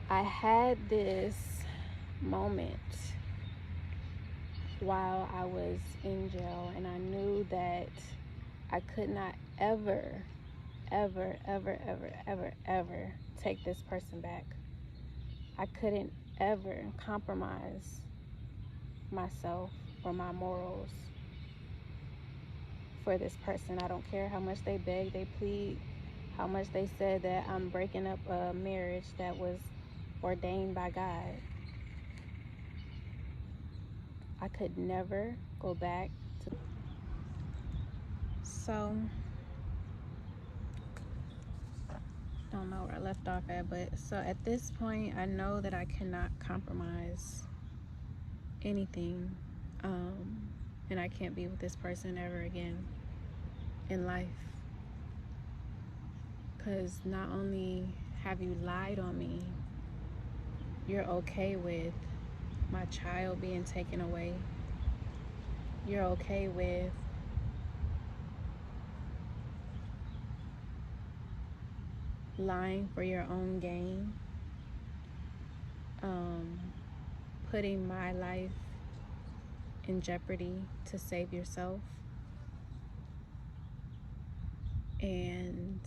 S1: I had this moment while I was in jail, and I knew that I could not ever, ever, ever, ever, ever, ever take this person back. I couldn't ever compromise myself or my morals for this person. I don't care how much they beg, they plead, how much they said that I'm breaking up a marriage that was ordained by God. I could never go back to. So I don't know where I left off at, but so at this point, I know that I cannot compromise anything, and I can't be with this person ever again in life, because not only have you lied on me, you're okay with my child being taken away. You're okay with lying for your own gain, putting my life in jeopardy to save yourself, and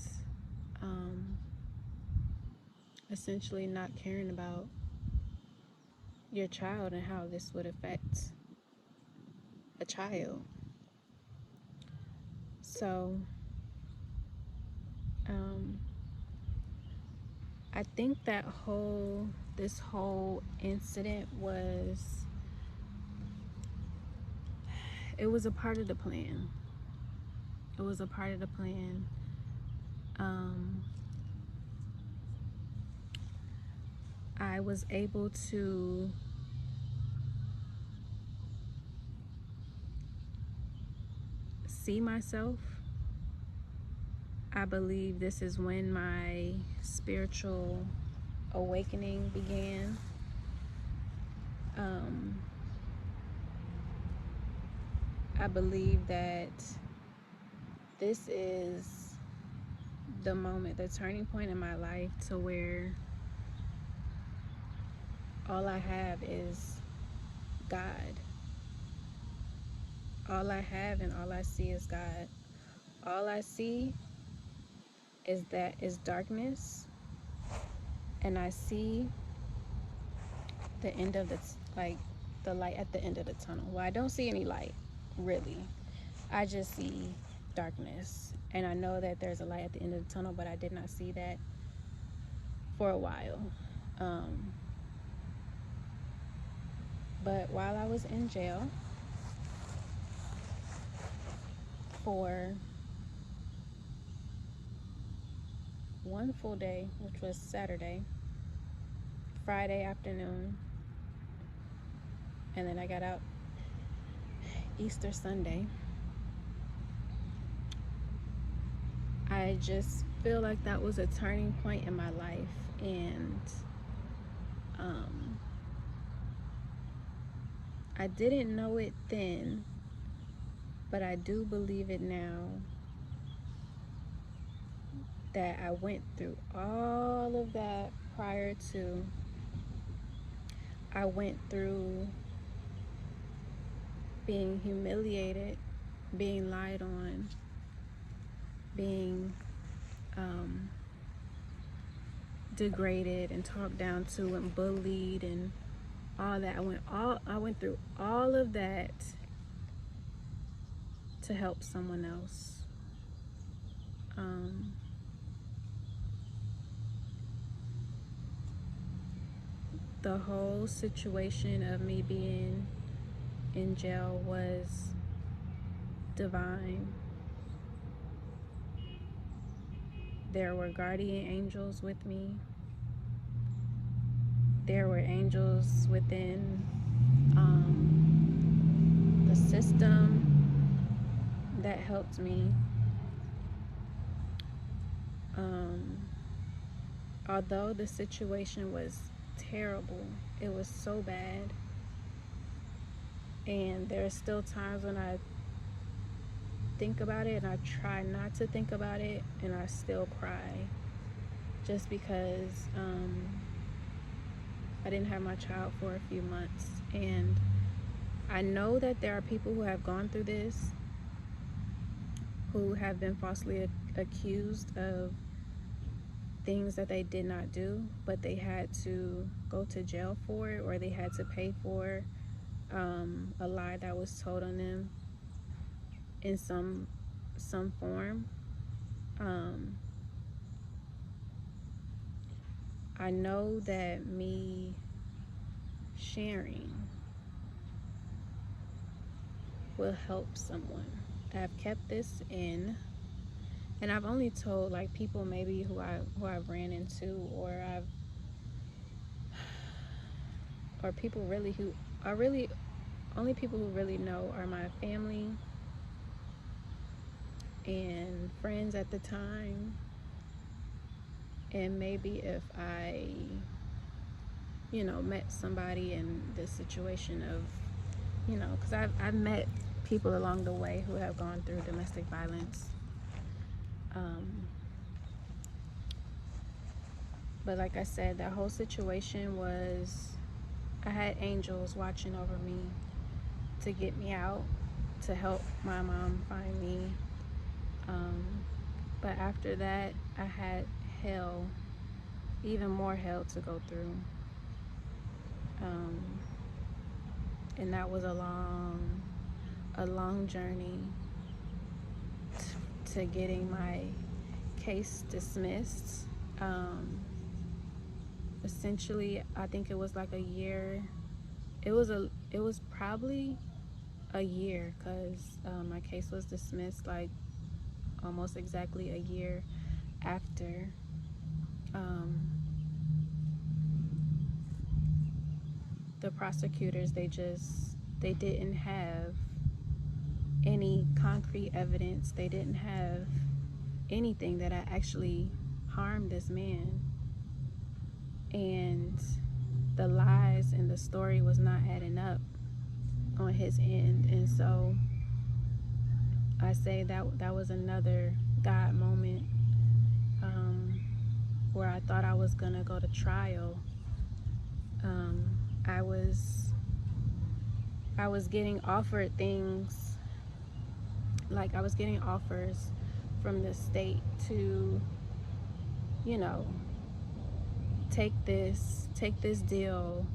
S1: essentially not caring about your child and how this would affect a child. So I think that this whole incident it was a part of the plan. It was a part of the plan. I was able to see myself. I believe this is when my spiritual awakening began. I believe that this is the moment, the turning point in my life, to where all I have is God. All I have and all I see is God. All I see is darkness, and I see the end of the light at the end of the tunnel. Well, I don't see any light, really. I just see darkness, and I know that there's a light at the end of the tunnel, but I did not see that for a while. But while I was in jail for one full day, which was Saturday, Friday afternoon, and then I got out Easter Sunday, I just feel like that was a turning point in my life. And I didn't know it then, but I do believe it now, that I went through all of that prior to. I went through being humiliated, being lied on, being degraded and talked down to and bullied and all that. I went through all of that to help someone else. The whole situation of me being in jail was divine. There were guardian angels with me. There were angels within the system that helped me. Although the situation was terrible, it was so bad, and there are still times when I think about it and I try not to think about it and I still cry just because I didn't have my child for a few months. And I know that there are people who have gone through this, who have been falsely accused of things that they did not do, but they had to go to jail for it, or they had to pay for a lie that was told on them in some form. I know that me sharing will help someone. I've kept this in, and I've only told like people maybe who I've ran into, or people really who are really only people who really know are my family and friends at the time. And maybe if I met somebody in this situation of, because I've met people along the way who have gone through domestic violence. But like I said, that whole situation was, I had angels watching over me to get me out, to help my mom find me. But after that, I had hell, even more hell to go through. And that was a long journey to getting my case dismissed. Essentially, I think it was like a year. It was probably a year, because my case was dismissed like almost exactly a year after. The prosecutors, they didn't have any concrete evidence. They didn't have anything that I actually harmed this man, and the lies and the story was not adding up on his end. And so I say that was another God moment, where I thought I was gonna go to trial. I was getting offered things, like I was getting offers from the state to, take this deal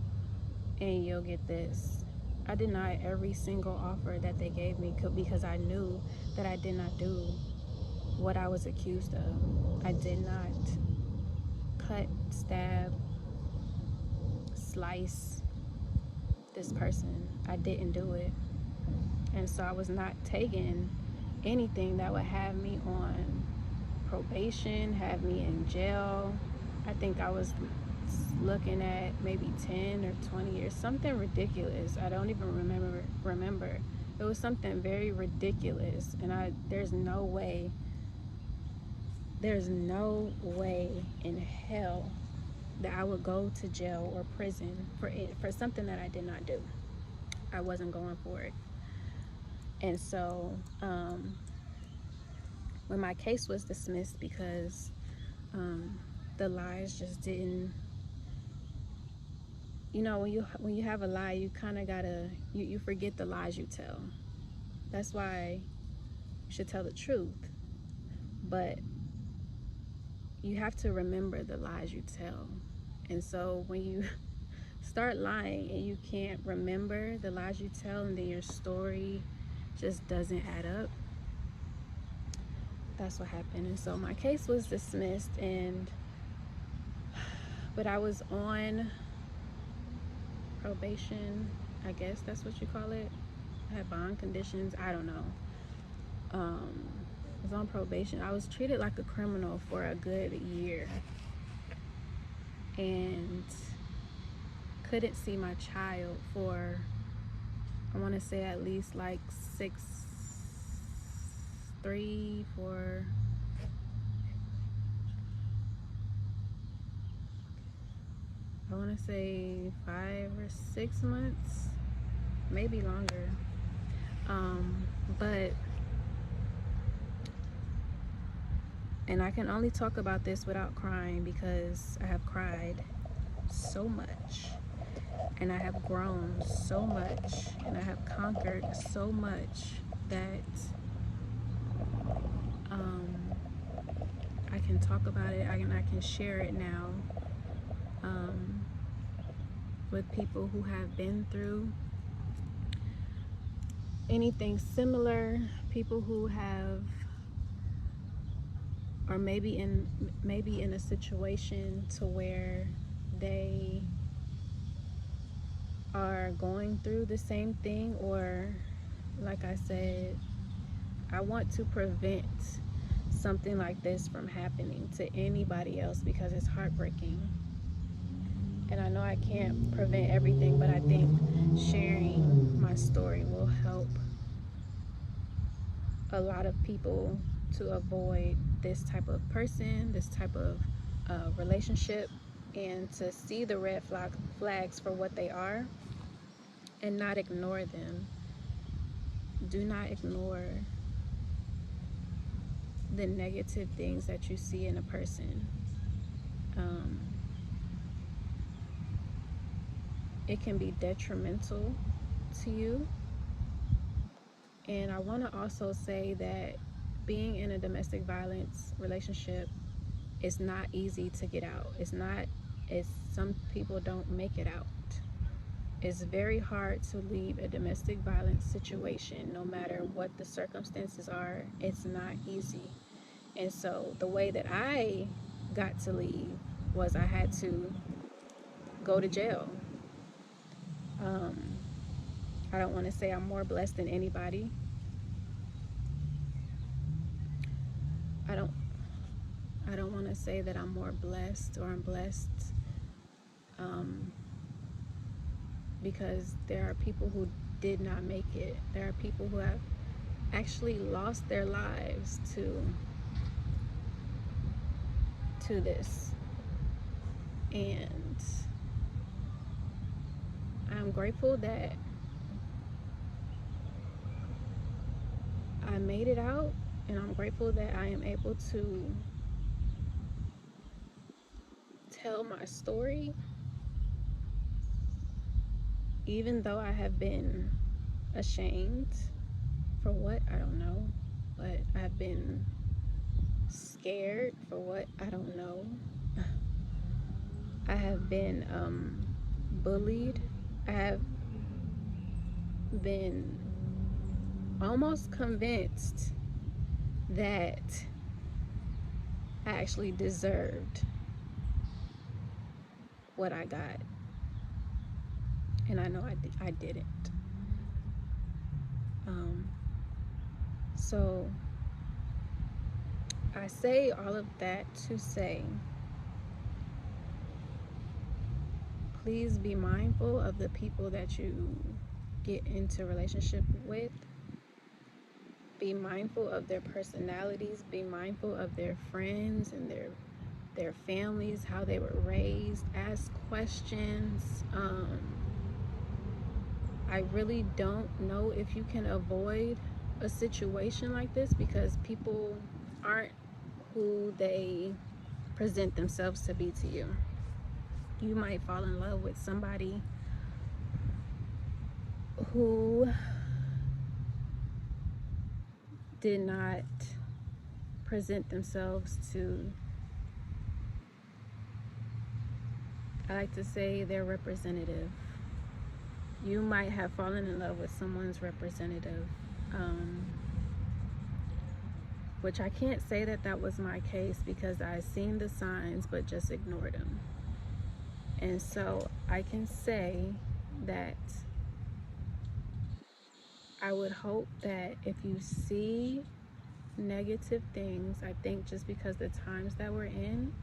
S1: and you'll get this. I denied every single offer that they gave me because I knew that I did not do what I was accused of. I did not cut, stab, slice this person. I didn't do it. And so I was not taking anything that would have me on probation, have me in jail. I think I was looking at maybe 10 or 20 years, something ridiculous. I don't even remember. It was something very ridiculous, and there's no way in hell that I would go to jail or prison for something that I did not do. I wasn't going for it. And so when my case was dismissed because The lies just didn't, you know, when you have a lie, you kind of gotta, you forget the lies you tell. That's why you should tell the truth, but you have to remember the lies you tell. And so when you start lying and you can't remember the lies you tell, and then your story just doesn't add up, that's what happened. And so my case was dismissed, but I was on probation, I guess that's what you call it. I had bond conditions, I don't know. I was on probation. I was treated like a criminal for a good year and couldn't see my child for, I want to say, at least like 3, 4, I want to say 5 or 6 months, maybe longer. But, and I can only talk about this without crying because I have cried so much, and I have grown so much, and I have conquered so much that I can talk about it. I can share it now with people who have been through anything similar, people who have, or maybe in a situation to where they are going through the same thing, or like I said, I want to prevent something like this from happening to anybody else because it's heartbreaking. And I know I can't prevent everything, but I think sharing my story will help a lot of people to avoid this type of person, this type of relationship, and to see the red flags for what they are and not ignore them. Do not ignore the negative things that you see in a person. It can be detrimental to you. And I want to also say that being in a domestic violence relationship is not easy to get out. Some people don't make it out. It's very hard to leave a domestic violence situation, no matter what the circumstances are. It's not easy. And so the way that I got to leave was I had to go to jail. I don't want to say I'm more blessed than anybody. I don't want to say that I'm more blessed or I'm blessed, because there are people who did not make it. There are people who have actually lost their lives to this. And I'm grateful that I made it out, and I'm grateful that I am able to tell my story, even though I have been ashamed for what, I don't know, but I've been scared for what, I don't know. I have been bullied. I have been almost convinced that I actually deserved what I got, and I know I didn't. So I say all of that to say, please be mindful of the people that you get into relationship with. Be mindful of their personalities. Be mindful of their friends and their families, how they were raised. Ask questions. I really don't know if you can avoid a situation like this because people aren't who they present themselves to be to you. You might fall in love with somebody who did not present themselves to, I like to say, their representative. You might have fallen in love with someone's representative, which I can't say that that was my case because I seen the signs but just ignored them. And so I can say that I would hope that if you see negative things, I think just because the times that we're in,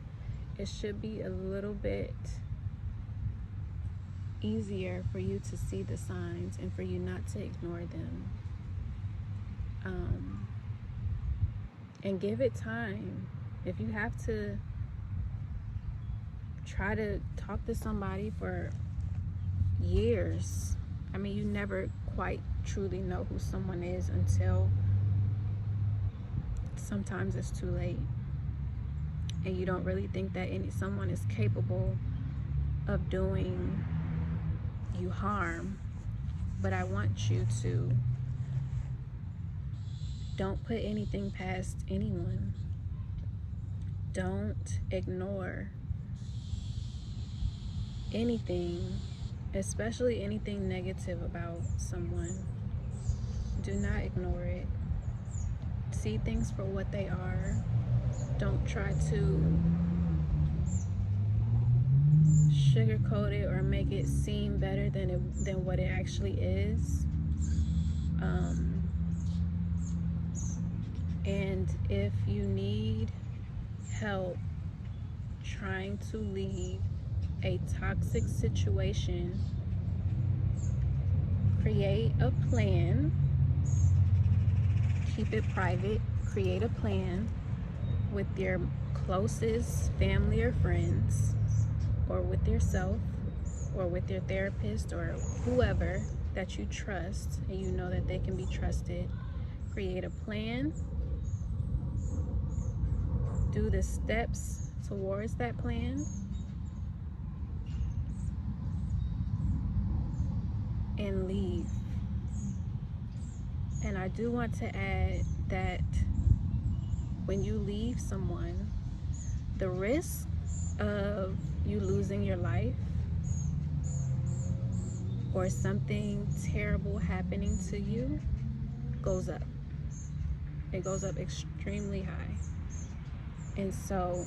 S1: it should be a little bit easier for you to see the signs and for you not to ignore them. And give it time. If you have to try to talk to somebody for years, I mean, you never quite truly know who someone is until sometimes it's too late. And you don't really think that someone is capable of doing you harm. But I want you to don't put anything past anyone. Don't ignore anything, especially anything negative about someone. Do not ignore it. See things for what they are. Don't try to sugarcoat it or make it seem better than what it actually is. And if you need help trying to leave a toxic situation, create a plan. Keep it private. Create a plan with your closest family or friends, or with yourself, or with your therapist, or whoever that you trust and you know that they can be trusted. Create a plan. Do the steps towards that plan. And leave. And I do want to add that when you leave someone, the risk of you losing your life or something terrible happening to you goes up. It goes up extremely high. And so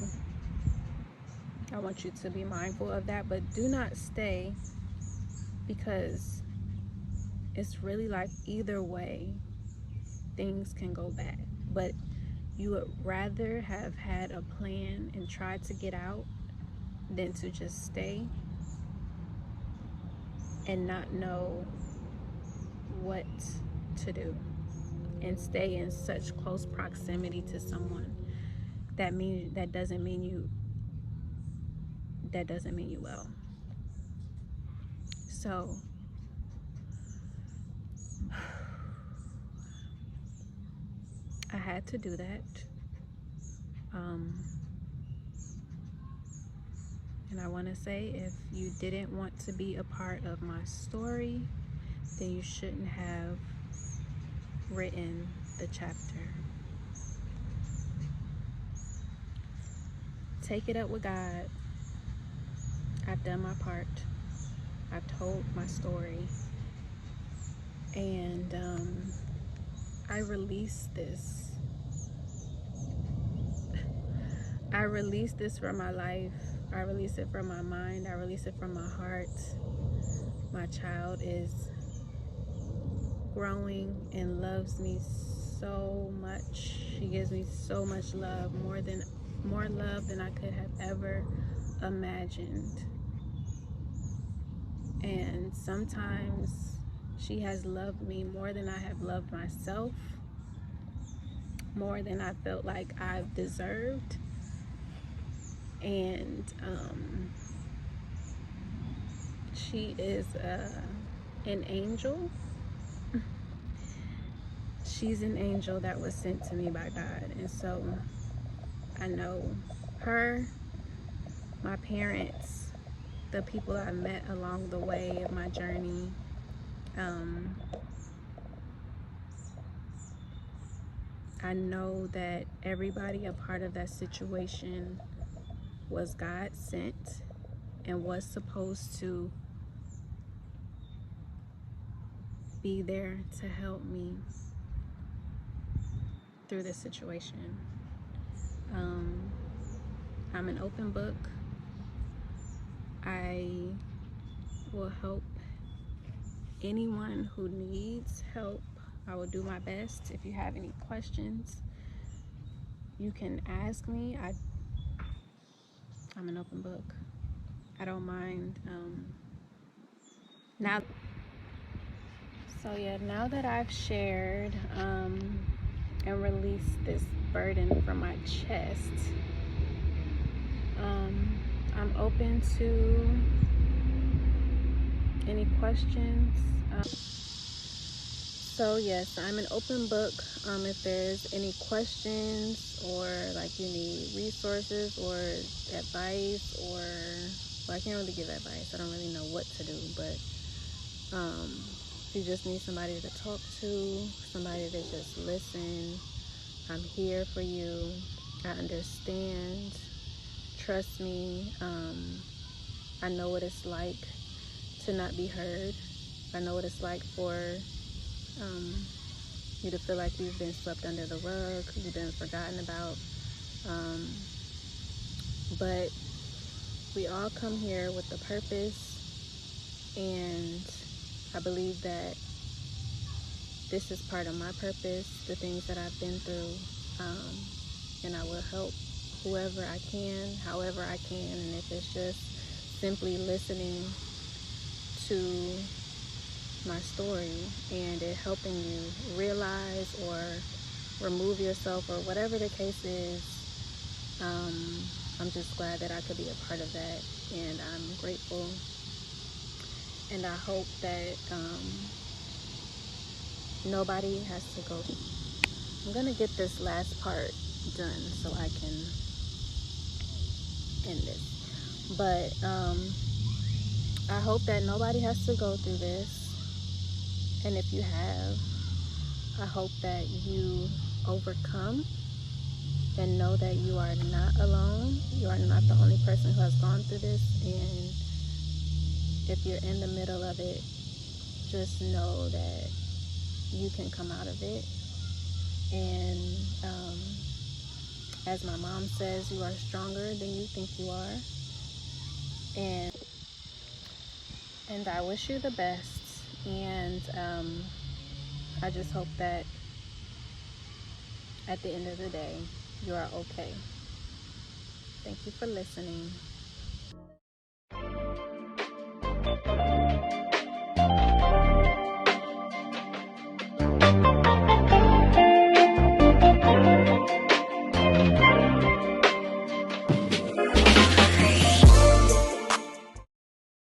S1: I want you to be mindful of that, but do not stay, because it's really like either way things can go bad. But you would rather have had a plan and tried to get out than to just stay and not know what to do and stay in such close proximity to someone. That doesn't mean you well. So I had to do that. And I want to say, if you didn't want to be a part of my story, then you shouldn't have written the chapter. Take it up with God. I've done my part. I've told my story. And I released this. I released this from my life. I release it from my mind. I release it from my heart. My child is growing and loves me so much. She gives me so much love, more love than I could have ever imagined. And sometimes she has loved me more than I have loved myself, more than I felt like I've deserved. And she is an angel. She's an angel that was sent to me by God. And so I know her my parents, the people I met along the way of my journey. I know that everybody a part of that situation was God sent and was supposed to be there to help me through this situation. I'm an open book. I will help anyone who needs help. I will do my best. If you have any questions, you can ask me. I'm an open book. I don't mind. Now that I've shared and released this burden from my chest, I'm open to any questions. So yes, I'm an open book. If there's any questions, or like you need resources or advice, or well, I can't really give advice. I don't really know what to do, but if you just need somebody to talk to, somebody to just listen, I'm here for you. I understand. Trust me. I know what it's like to not be heard. I know what it's like for you to feel like you've been swept under the rug, you've been forgotten about. But we all come here with a purpose, and I believe that this is part of my purpose, the things that I've been through, and I will help whoever I can, however I can, and if it's just simply listening to my story and it helping you realize or remove yourself or whatever the case is, I'm just glad that I could be a part of that, and I'm grateful, and I hope that nobody has to go. I'm gonna get this last part done so I can end this, but I hope that nobody has to go through this, and if you have, I hope that you overcome and know that you are not alone. You are not the only person who has gone through this, and if you're in the middle of it, just know that you can come out of it. And as my mom says, you are stronger than you think you are. And I wish you the best. And I just hope that at the end of the day, you are okay. Thank you for listening.